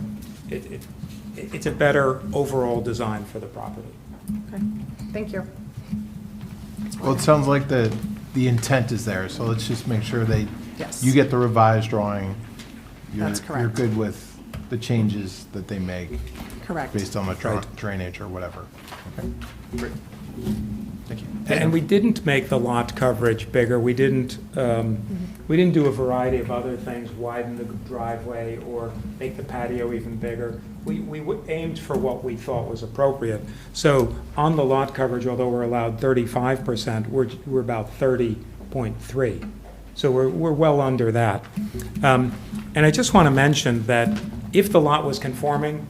it's a better overall design for the property. Okay, thank you. Well, it sounds like the intent is there, so let's just make sure Yes. you get the revised drawing. That's You're correct. good with the changes that they make Correct. based on the Right. drainage or whatever. Okay, great. Thank you. And we didn't make the lot coverage bigger. We didn't do a variety of other things, widen the driveway or make the patio even bigger. We aimed for what we thought was appropriate. So on the lot coverage, although we're allowed 35%, we're about 30.3. So we're well under that. And I just want to mention that if the lot was conforming,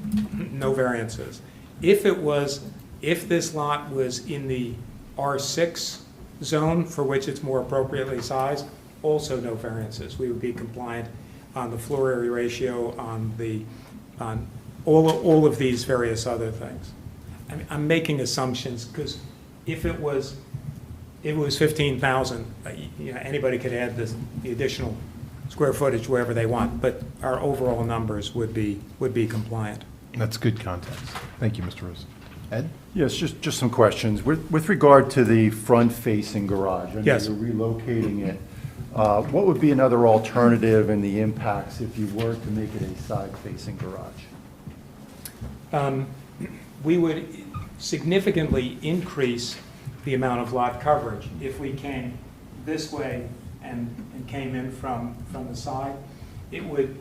no variances. If this lot was in the R6 zone, for which it's more appropriately sized, also no variances. We would be compliant on the floor area ratio, on all of these various other things. I'm making assumptions, because if it was 15,000, anybody could add the additional square footage wherever they want, but our overall numbers would be compliant. That's good context. Thank you, Mr. Rose. Ed? Yes, just some questions. With regard to the front-facing garage, I know Yes. you're relocating it. What would be another alternative and the impacts if you were to make it a side-facing garage? We would significantly increase the amount of lot coverage if we came this way and came in from the side. It would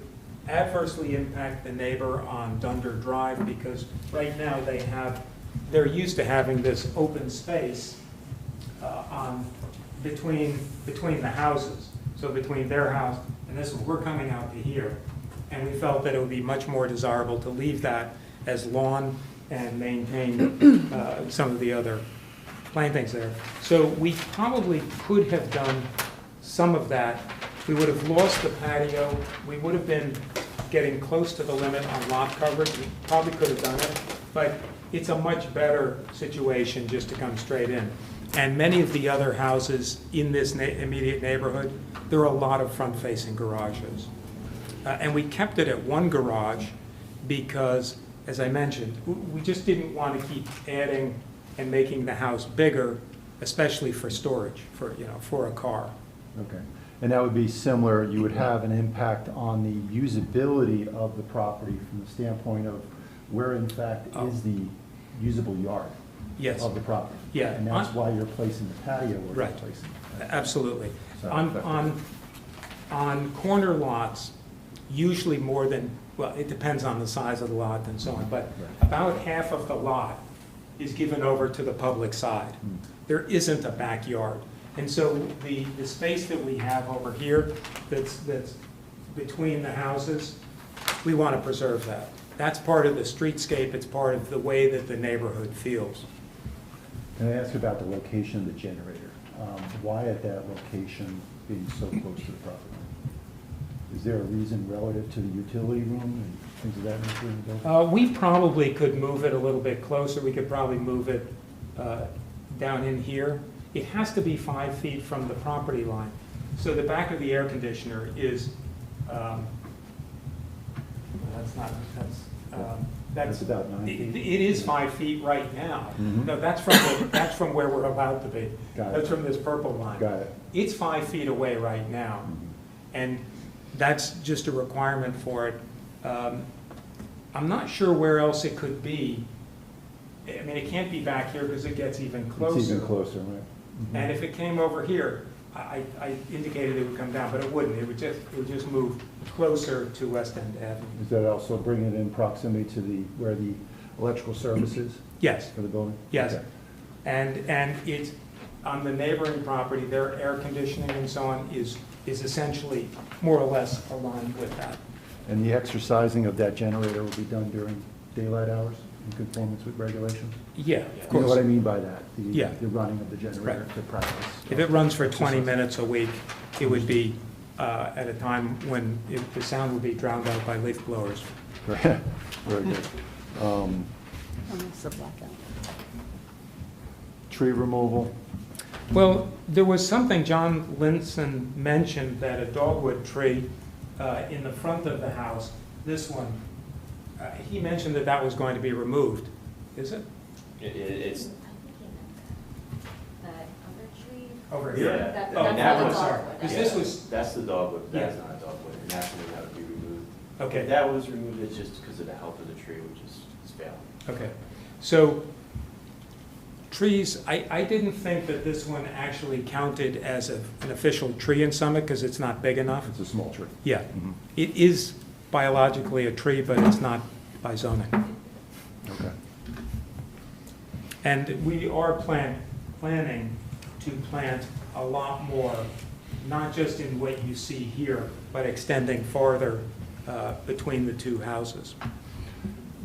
adversely impact the neighbor on Dunder Drive, because right now they're used to having this open space between the houses. So between their house and this one, we're coming out to here. And we felt that it would be much more desirable to leave that as lawn and maintain some of the other plantings there. So we probably could have done some of that. We would have lost the patio. We would have been getting close to the limit on lot coverage. We probably could have done it, but it's a much better situation just to come straight in. And many of the other houses in this immediate neighborhood, there are a lot of front-facing garages. And we kept it at one garage because, as I mentioned, we just didn't want to keep adding and making the house bigger, especially for storage, for a car. Okay. And that would be similar, you would have an impact on the usability of the property from the standpoint of where in fact is the usable yard Yes. of the property. Yeah. And that's why you're placing the patio where Right. you're placing it. Absolutely. So- On corner lots, usually more than, well, it depends on the size of the lot and so on, but about half of the lot is given over to the public side. There isn't a backyard. And so the space that we have over here that's between the houses, we want to preserve that. That's part of the streetscape, it's part of the way that the neighborhood feels. Can I ask about the location of the generator? Why at that location being so close to the property? Is there a reason relative to the utility room and things of that nature in the building? We probably could move it a little bit closer. We could probably move it down in here. It has to be 5 feet from the property line. So the back of the air conditioner is, That's about 9 It feet? it is 5 feet right now. Mhm. No, that's from where we're allowed to be. Got it. That's from this purple line. Got it. It's 5 feet away right now, and that's just a requirement for it. I'm not sure where else it could be. I mean, it can't be back here because it gets even closer. It's even closer, right? And if it came over here, I indicated it would come down, but it wouldn't. It would just move closer to West End Avenue. Does that also bring it in proximity to where the electrical service is? Yes. For the building? Yes. Okay. And it's, on the neighboring property, their air conditioning and so on is essentially more or less aligned with that. And the exercising of that generator will be done during daylight hours? in conformance with regulations? Yeah, of You know course. what I mean by that? Yeah. The running of the generator, Right. the practice. If it runs for 20 minutes a week, it would be at a time when the sound would be drowned out by leaf blowers. Very good. Almost a blackout. Tree removal, Well, there was something John Linson mentioned, that a dogwood tree in the front of the house, this one, he mentioned that that was going to be removed. Is it? It's, That other tree. Over here? That- Oh, that's that the one, sorry. dogwood. 'Cause this was, that's the dogwood, that's Yeah. not a dogwood, and that's what that would be removed. Okay. If that was removed, it's just because of the health of the tree, which is failing. okay. So trees, I didn't think that this one actually counted as an official tree in Summit because it's not big enough. it's a small tree. Yeah. It is biologically a tree, but it's not by zoning. Okay. And we are planning to plant a lot more, not just in what you see here, but extending farther between the two houses.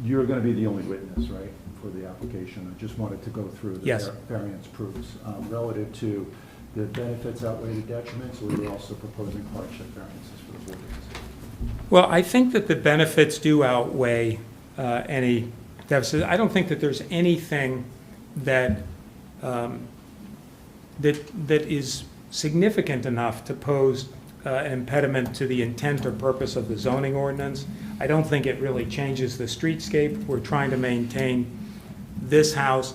You're going to be the only witness, right, for the application? I just wanted to go through the Yes. variance proofs relative to the benefits outweigh the detriments, or you're also proposing hardship variances for the board to consider? Well, I think that the benefits do outweigh any deficit. I don't think that there's anything that, that is significant enough to pose an impediment to the intent or purpose of the zoning ordinance. I don't think it really changes the streetscape. We're trying to maintain this house.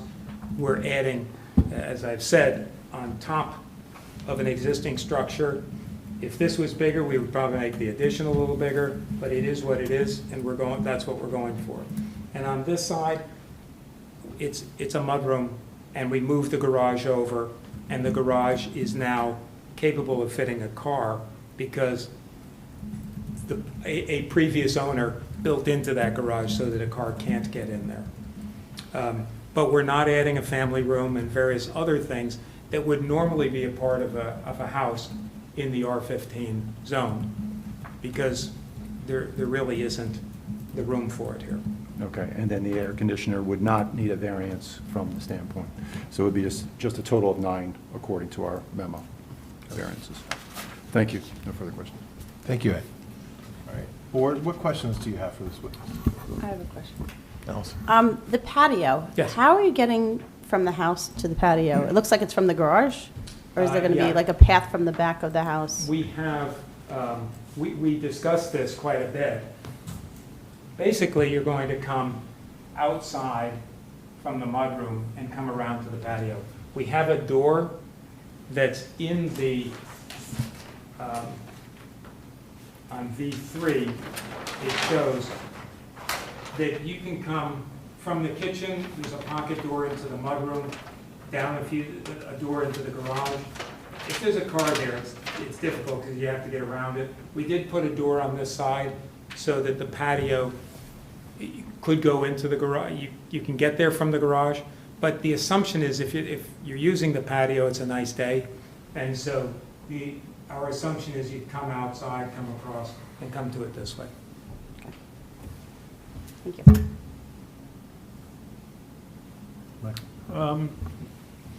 We're adding, as I've said, on top of an existing structure. If this was bigger, we would probably make the addition a little bigger, but it is what it is, and that's what we're going for. And on this side, it's a mudroom, and we moved the garage over, and the garage is now capable of fitting a car because a previous owner built into that garage so that a car can't get in there. But we're not adding a family room and various other things that would normally be a part of a house in the R15 zone, because there really isn't the room for it here. Okay, and then the air conditioner would not need a variance from the standpoint. So it would be just a total of 9 according to our memo variances. Thank you. No further questions. Thank you, Ed. All right. Board, what questions do you have for this witness? I have a question. Allison? The patio. Yes. How are you getting from the house to the patio? It looks like it's from the garage? Or is there going to Yeah. be like a path from the back of the house? We have, we discussed this quite a bit. Basically, you're going to come outside from the mudroom and come around to the patio. We have a door that's in the, on V3, it shows that you can come from the kitchen, there's a pocket door into the mudroom, down a door into the garage. If there's a car there, it's difficult because you have to get around it. We did put a door on this side so that the patio could go into the garage. You can get there from the garage, but the assumption is if you're using the patio, it's a nice day. And so our assumption is you'd come outside, come across, and come to it this way. Thank you.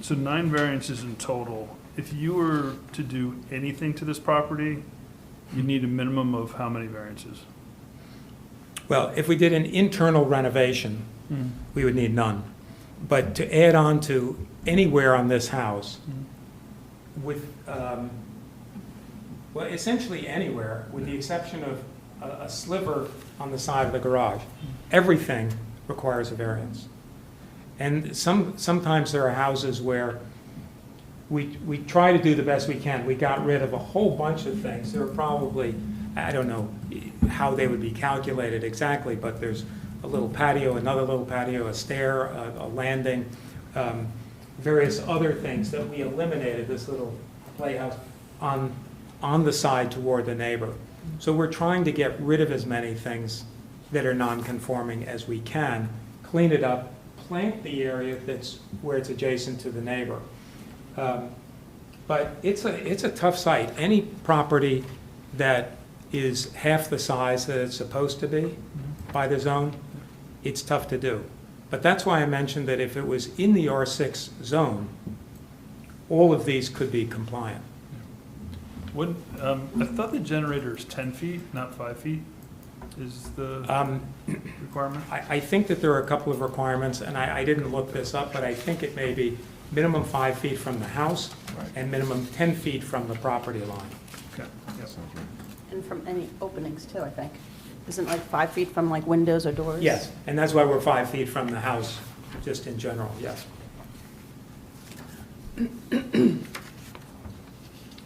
So 9 variances in total. If you were to do anything to this property, you need a minimum of how many variances? Well, if we did an internal renovation, we would need none. But to add on to anywhere on this house, with, well, essentially anywhere, with the exception of a sliver on the side of the garage, everything requires a variance. And sometimes there are houses where we try to do the best we can. We got rid of a whole bunch of things. There are probably, I don't know how they would be calculated exactly, but there's a little patio, another little patio, a stair, a landing, various other things that we eliminated, this little playhouse, on the side toward the neighbor. So we're trying to get rid of as many things that are non-conforming as we can, clean it up, plant the area that's where it's adjacent to the neighbor. But it's a tough site. Any property that is half the size that it's supposed to be by the zone, it's tough to do. But that's why I mentioned that if it was in the R6 zone, all of these could be compliant. What, I thought the generator is 10 feet, not 5 feet, is the requirement? I think that there are a couple of requirements, and I didn't look this up, but I think it may be minimum 5 feet from the house and minimum 10 feet from the property line. Okay, yep. And from any openings too, I think. Isn't like 5 feet from like windows or doors? Yes, and that's why we're 5 feet from the house, just in general, yes.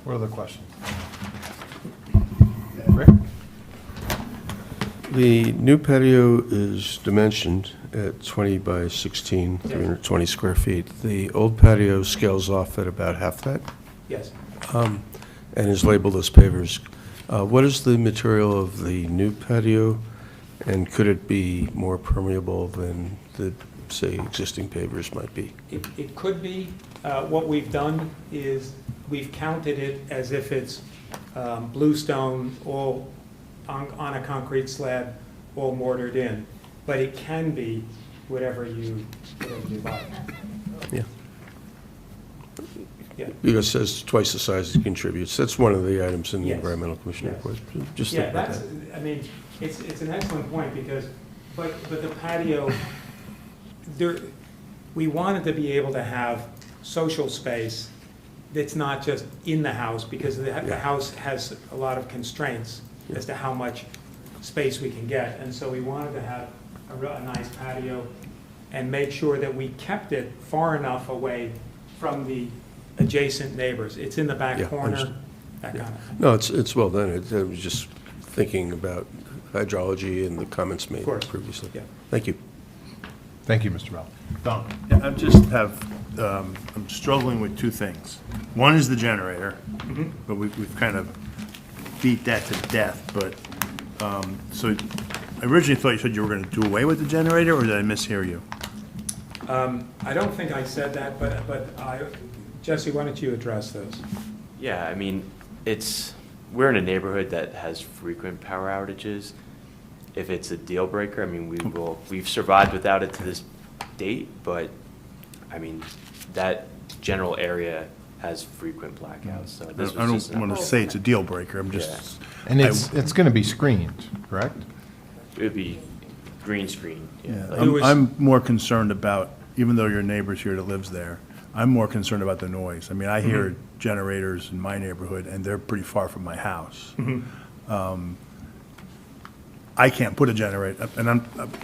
What other questions? Rick? The new patio is dimensioned at 20 by 16, 320 square feet. The old patio scales off at about half that Yes. and is labeled as pavers. What is the material of the new patio, and could it be more permeable than the, say, existing pavers might be? It could be. What we've done is we've counted it as if it's bluestone, all on a concrete slab, all mortared in. But it can be whatever you like. Yeah. Yeah. Because it says twice the size it contributes. That's one of the items in the Yes. Environmental Commission Yes. report. Just Yeah, think about that's, that. I mean, it's an excellent point because, but the patio, there, we wanted to be able to have social space that's not just in the house because the house has a lot of constraints as to how much space we can get. And so we wanted to have a nice patio and make sure that we kept it far enough away from the adjacent neighbors. It's in the back Yeah, corner, understood. that kind of. No, it's well done. I was just thinking about hydrology and the comments made previously. Yeah. Thank you. Thank you, Mr. Bell. Don? Yeah, I just have, I'm struggling with two things. One is the generator, but we've kind of beat that to death, but, so I originally thought you said you were going to do away with the generator, or did I mishear you? I don't think I said that, but Jesse, why don't you address this? Yeah, I mean, we're in a neighborhood that has frequent power outages. If it's a deal breaker, I mean, we've survived without it to this date, but, I mean, that general area has frequent blackouts, so this I was don't want to say it's a deal breaker, I'm just. And it's going to be screened, correct? It would be green screen, yeah. Yeah, like- I'm more concerned about, even though your neighbor's here that lives there, I'm more concerned about the noise. I mean, I hear generators in my neighborhood, and they're pretty far from my house. I can't put a generator, and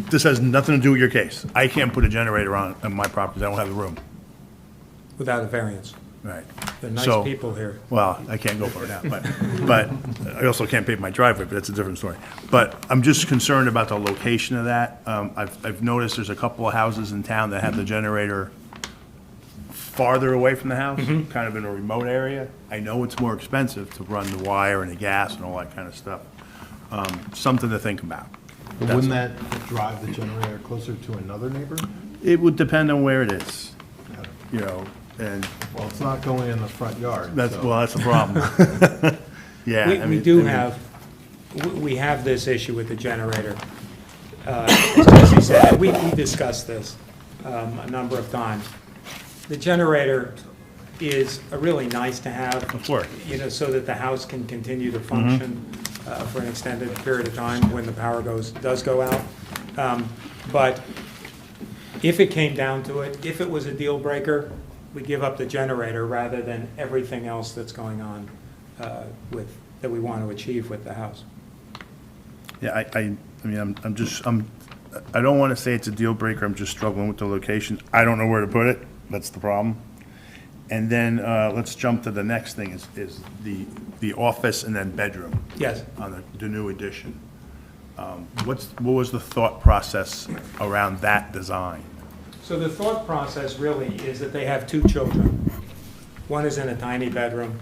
this has nothing to do with your case. I can't put a generator on my property, I don't have the room. Without a variance. Right. They're nice So- people here. Well, I can't go for it now, but I also can't pave my driveway, but that's a different story. But I'm just concerned about the location of that. I've noticed there's a couple of houses in town that have the generator farther away from the house, kind of in a remote area. I know it's more expensive to run the wire and the gas and all that kind of stuff. Something to think about. But wouldn't that drive the generator closer to another neighbor? It would depend on where it is, you know, and. Well, it's not going in the front yard. That's, so- well, that's the problem. Yeah. We have this issue with the generator. As Jesse said, we discussed this a number of times. The generator is a really nice to have. Of course. You know, so that the house can continue to function for an extended period of time when the power does go out. But if it came down to it, if it was a deal breaker, we give up the generator rather than everything else that's going on that we want to achieve with the house. Yeah, I mean, I don't want to say it's a deal breaker, I'm just struggling with the location. I don't know where to put it, that's the problem. And then, let's jump to the next thing, is the office and then bedroom. Yes. On the new addition. What was the thought process around that design? So the thought process really is that they have two children. One is in a tiny bedroom.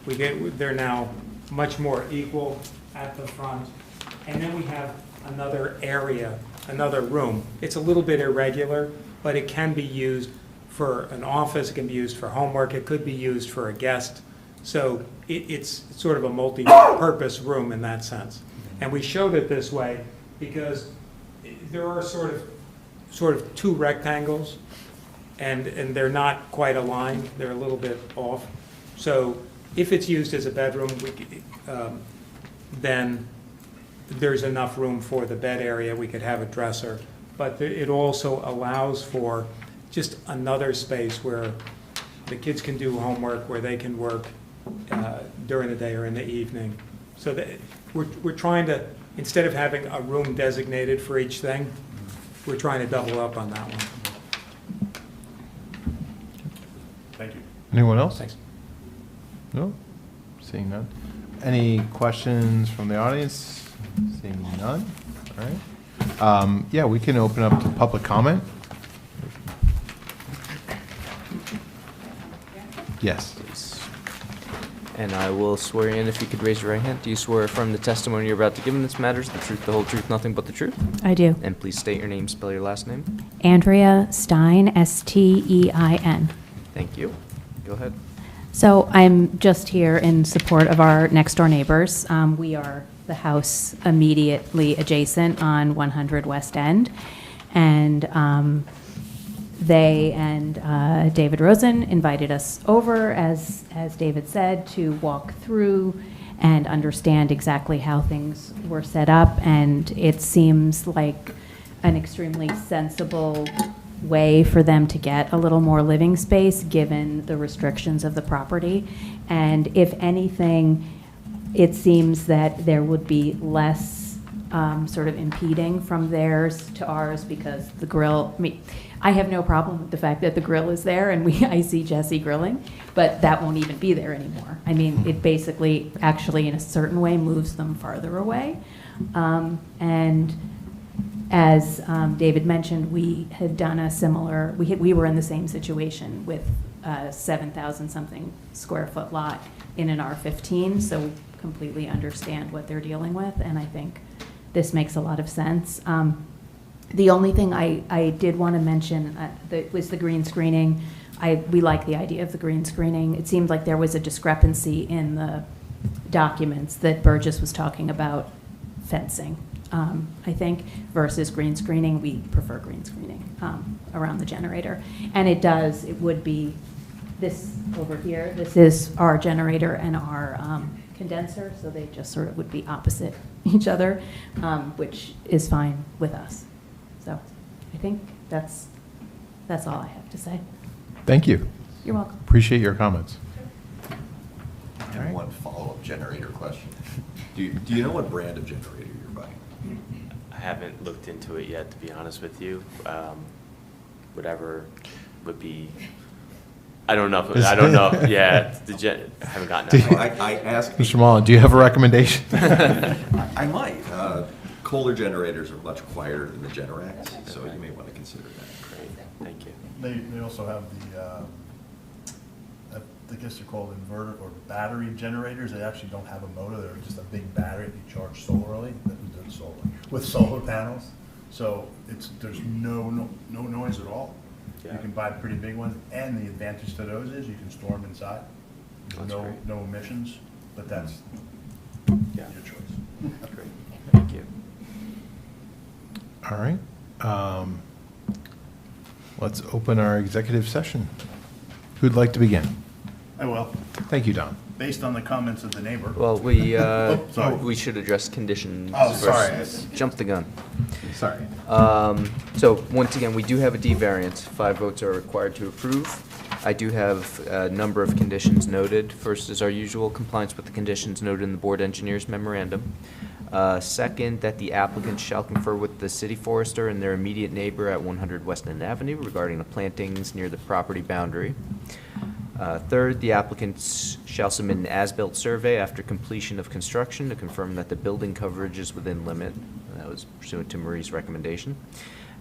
They're now much more equal at the front. And then we have another area, another room. It's a little bit irregular, but it can be used for an office, it can be used for homework, it could be used for a guest. So it's sort of a multi-purpose room in that sense. And we showed it this way because there are sort of sort of two rectangles, and they're not quite aligned, they're a little bit off. So if it's used as a bedroom, then there's enough room for the bed area, we could have a dresser. But it also allows for just another space where the kids can do homework, where they can work during the day or in the evening. So that we're trying to, instead of having a room designated for each thing, we're trying to double up on that one. Thank you. Anyone else? Thanks. No? Seeing none. Any questions from the audience? Seeing none? All right. Yeah, we can open up to public comment. Yes. And I will swear in if you could raise your right hand. Do you swear affirm the testimony you're about to give in this matters, the truth, the whole truth, nothing but the truth? I do. And please state your name, spell your last name. Andrea Stein, Stein. Thank you. Go ahead. So I'm just here in support of our next-door neighbors. We are the house immediately adjacent on 100 West End. And they and David Rosen invited us over, as David said, to walk through and understand exactly how things were set up. And it seems like an extremely sensible way for them to get a little more living space, given the restrictions of the property. And if anything, it seems that there would be less sort of impeding from theirs to ours, because the grill, I have no problem with the fact that the grill is there and I see Jesse grilling, but that won't even be there anymore. I mean, it basically actually in a certain way moves them farther away. And as David mentioned, we had done a similar, we were in the same situation with a 7,000 something square foot lot in an R15, so completely understand what they're dealing with, and I think this makes a lot of sense. The only thing I did want to mention was the green screening. We like the idea of the green screening. It seemed like there was a discrepancy in the documents that Burgess was talking about fencing, I think, versus green screening. We prefer green screening around the generator. And it would be this over here. This is our generator and our condenser, so they just sort of would be opposite each other, which is fine with us. So I think that's all I have to say. Thank you. You're welcome. Appreciate your comments. I have one follow-up generator question. Do you know what brand of generator you're buying? I haven't looked into it yet, to be honest with you. Whatever would be, I don't know. Yeah, I haven't gotten that far. I asked. Mr. Mullen, do you have a recommendation? I might. Kohler generators are much quieter than the Generacs, so you may want to consider that. Great, thank you. They also have I guess they're called inverter or battery generators. They actually don't have a motor. They're just a big battery that you charge solarly, with solar panels. So there's no noise at all. Yeah. You can buy pretty big ones, and the advantage to those is you can store them inside. That's No great. no emissions, but that's Yeah. your choice. Great, thank you. All right. Let's open our executive session. Who'd like to begin? I will. Thank you, Don. Based on the comments of the neighbor. Well, sorry. we should address conditions Oh, first. sorry. Jump the gun. Sorry. So once again, we do have a D variance. 5 votes are required to approve. I do have a number of conditions noted. First is our usual compliance with the conditions noted in the board engineer's memorandum. Second, that the applicant shall confer with the city forester and their immediate neighbor at 100 West End Avenue regarding the plantings near the property boundary. Third, the applicants shall submit an as-built survey after completion of construction to confirm that the building coverage is within limit. That was pursuant to Marie's recommendation.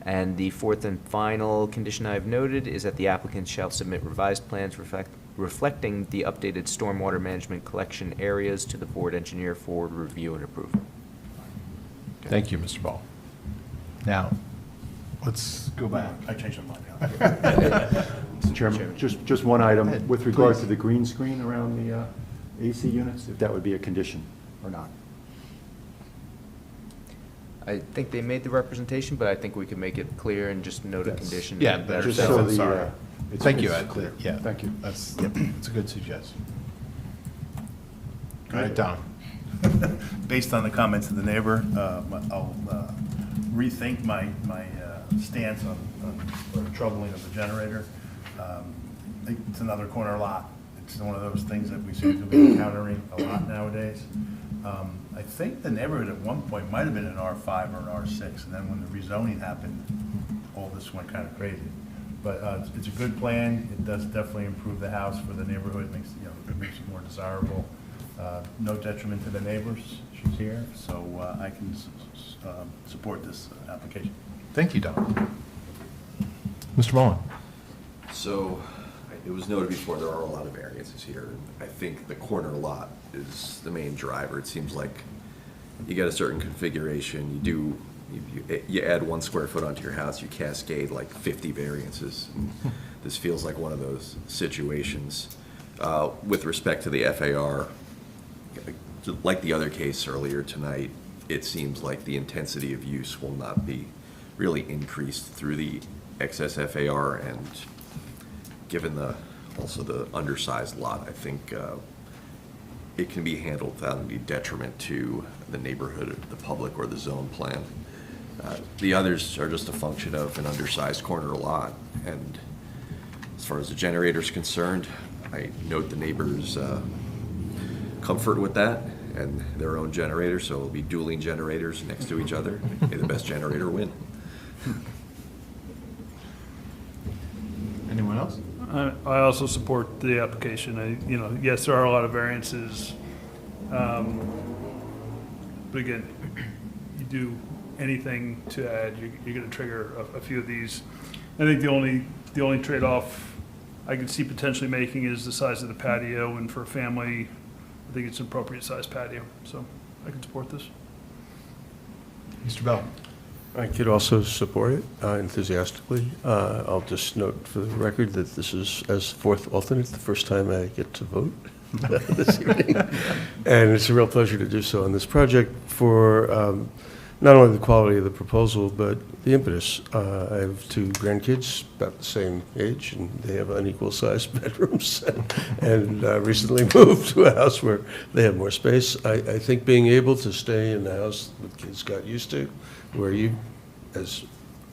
And the fourth and final condition I have noted is that the applicant shall submit revised plans reflecting the updated stormwater management collection areas to the board engineer for review and approval. Thank you, Mr. Ball. Now, let's go back. I changed my mind now. Mr. Chairman, just one item with regard to the green screen around the AC units, if that would be a condition or not. I think they made the representation, but I think we could make it clear and just note a condition. Yeah, and better Just said so than the, sorry. it's- Thank you, it's Ed. clear. Yeah. Thank you. That's a good suggestion. All right, Don. Based on the comments of the neighbor, I'll rethink my stance on the troubling of the generator. It's another corner lot. It's one of those things that we seem to be encountering a lot nowadays. I think the neighborhood at one point might have been an R5 or an R6, and then when the rezoning happened, all this went kind of crazy. But it's a good plan. It does definitely improve the house for the neighborhood, makes it more desirable. No detriment to the neighbors. She's here, so I can support this application. Thank you, Don. Mr. Mullen? So, it was noted before, there are a lot of variances here. I think the corner lot is the main driver. It seems like you get a certain configuration, you add 1 square foot onto your house, you cascade like 50 variances. And this feels like one of those situations. With respect to the FAR, like the other case earlier tonight, it seems like the intensity of use will not be really increased through the excess FAR, and given also the undersized lot, I think it can be handled without any detriment to the neighborhood, the public, or the zone plan. The others are just a function of an undersized corner lot, and as far as the generator is concerned, I note the neighbors' comfort with that and their own generator, so it'll be dueling generators next to each other. May the best generator win. Anyone else? I also support the application. Yes, there are a lot of variances. But again, you do anything to add, you're going to trigger a few of these. I think the only trade-off I could see potentially making is the size of the patio, and for a family, I think it's an appropriate size patio. So I can support this. Mr. Bell? I could also support it enthusiastically. I'll just note for the record that this is, as fourth alternate, the first time I get to vote this evening. And it's a real pleasure to do so on this project for not only the quality of the proposal, but the impetus. I have 2 grandkids about the same age, and they have unequal sized bedrooms, and recently moved to a house where they have more space. I think being able to stay in the house that kids got used to, where you, as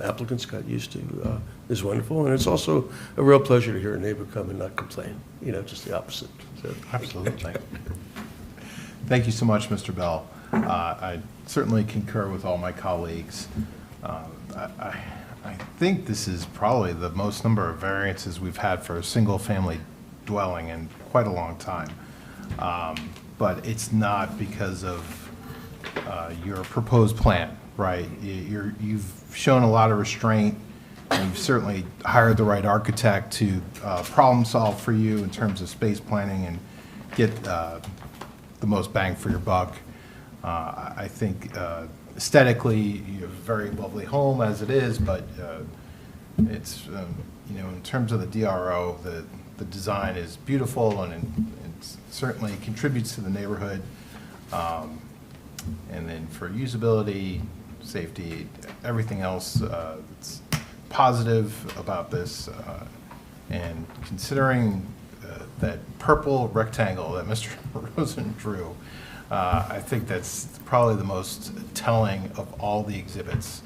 applicants, got used to, is wonderful. And it's also a real pleasure to hear a neighbor come and not complain, just the opposite. So. Absolutely. Thank you so much, Mr. Bell. I certainly concur with all my colleagues. I think this is probably the most number of variances we've had for a single-family dwelling in quite a long time. But it's not because of your proposed plan, right? You've shown a lot of restraint, and you've certainly hired the right architect to problem solve for you in terms of space planning and get the most bang for your buck. I think aesthetically, you have a very lovely home as it is, but it's, in terms of the DRO, the design is beautiful, and it certainly contributes to the neighborhood. And then for usability, safety, everything else that's positive about this, and considering that purple rectangle that Mr. Rosen drew, I think that's probably the most telling of all the exhibits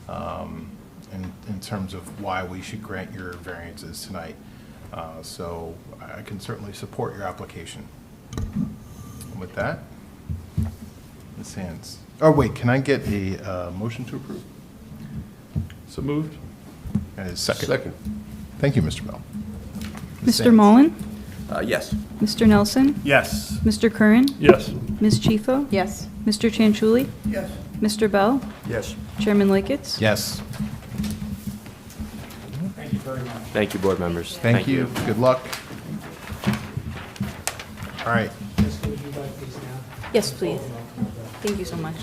in terms of why we should grant your variances tonight. So I can certainly support your application. And with that, Ms. Hands. Oh, wait, can I get a motion to approve? So moved. And a second. Second. Thank you, Mr. Bell. Ms. Mr. Sands. Mullen? Yes. Mr. Nelson? Yes. Mr. Curran? Yes. Ms. Chifo? Yes. Mr. Chanchuli? Yes. Mr. Bell? Yes. Chairman Liketz? Yes. Thank you very much. Thank you, board members. Thank you. Good luck. All right. Yes, please. Thank you so much.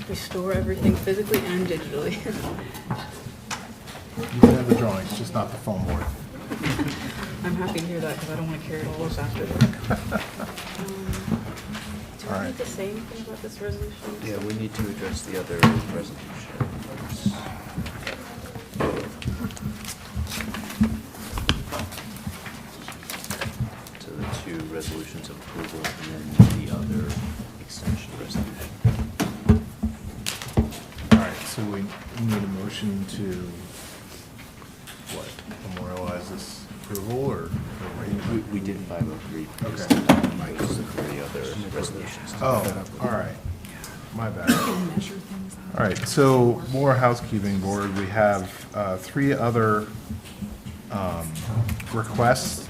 We store everything physically and digitally. You can have the drawings, just not the foam board. I'm happy to hear that because I don't want to carry it all up after. Do All I right. need to say anything about this resolution? Yeah, we need to address the other resolutions. So the two resolutions of approval and then the other extension resolution. All right, so we need a motion to, what, memorialize this approval, or? We did 503. Okay. Those are the three other resolutions. Oh, all right. My bad. All right, so more housekeeping, board. We have three other requests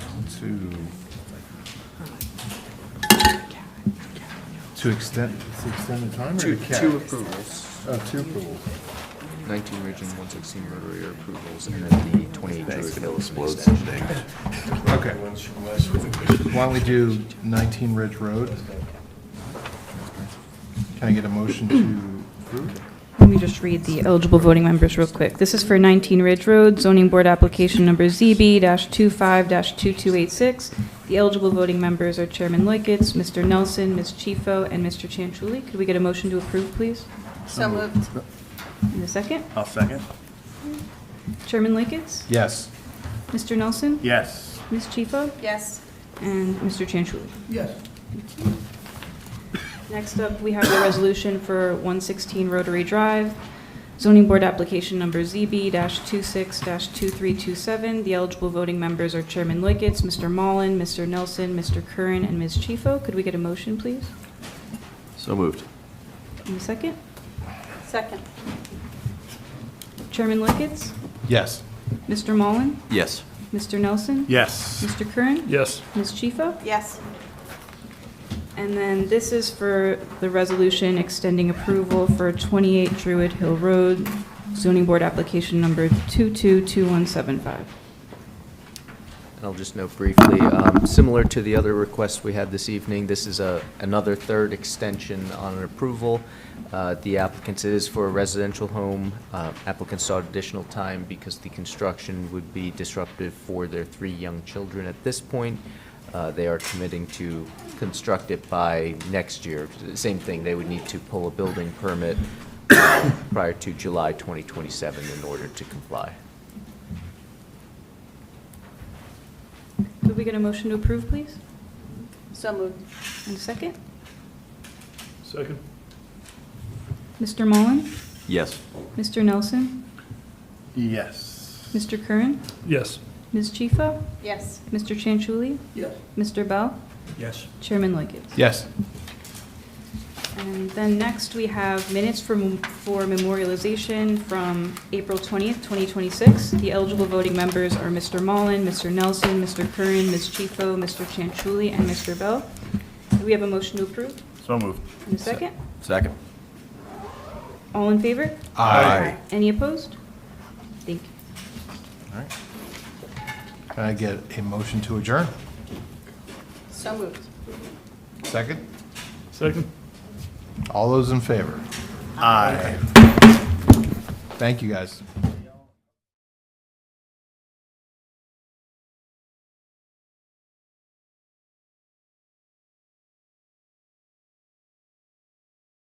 to extend the time? or to cap? Two approvals. Oh, two approvals. 19 Ridge and 116 Rotary are approvals, and then the 28 Druid Hill is an extension. Okay. Why don't we do 19 Ridge Road? Can I get a motion to approve? Let me just read the eligible voting members real quick. This is for 19 Ridge Road, zoning board application number ZB-25-2286. The eligible voting members are Chairman Liketz, Mr. Nelson, Ms. Chifo, and Mr. Chanchuli. Could we get a motion to approve, please? So moved. In a second? I'll second. Chairman Liketz? Yes. Mr. Nelson? Yes. Ms. Chifo? Yes. And Mr. Chanchuli? Yes. Next up, we have the resolution for 116 Rotary Drive, zoning board application number ZB-26-2327. The eligible voting members are Chairman Liketz, Mr. Mullen, Mr. Nelson, Mr. Curran, and Ms. Chifo. Could we get a motion, please? So moved. In a second? Second. Chairman Liketz, Yes. Mr. Mullen, Yes. Mr. Nelson, Yes. Mr. Curran, Yes. Ms. Chifo. Yes. And then this is for the resolution extending approval for 28 Druid Hill Road, zoning board application number 222175. And I'll just note briefly, similar to the other requests we had this evening, this is another third extension on an approval. The applicants, it is for a residential home. Applicants sought additional time because the construction would be disruptive for their 3 young children at this point. They are committing to construct it by next year. Same thing, they would need to pull a building permit prior to July 2027 in order to comply. Could we get a motion to approve, please? So moved. And a second? Second. Mr. Mullen? Yes. Mr. Nelson? Yes. Mr. Curran? Yes. Ms. Chifo? Yes. Mr. Chanchuli? Yes. Mr. Bell? Yes. Chairman Liketz? Yes. And then next, we have minutes for memorialization from April 20th, 2026. The eligible voting members are Mr. Mullen, Mr. Nelson, Mr. Curran, Ms. Chifo, Mr. Chanchuli, and Mr. Bell. Do we have a motion to approve? So moved. In a second? Second. All in favor? Aye. Any opposed? Thank you. All right. Can I get a motion to adjourn? So moved. Second? Second. All those in favor? Aye. Thank you, guys.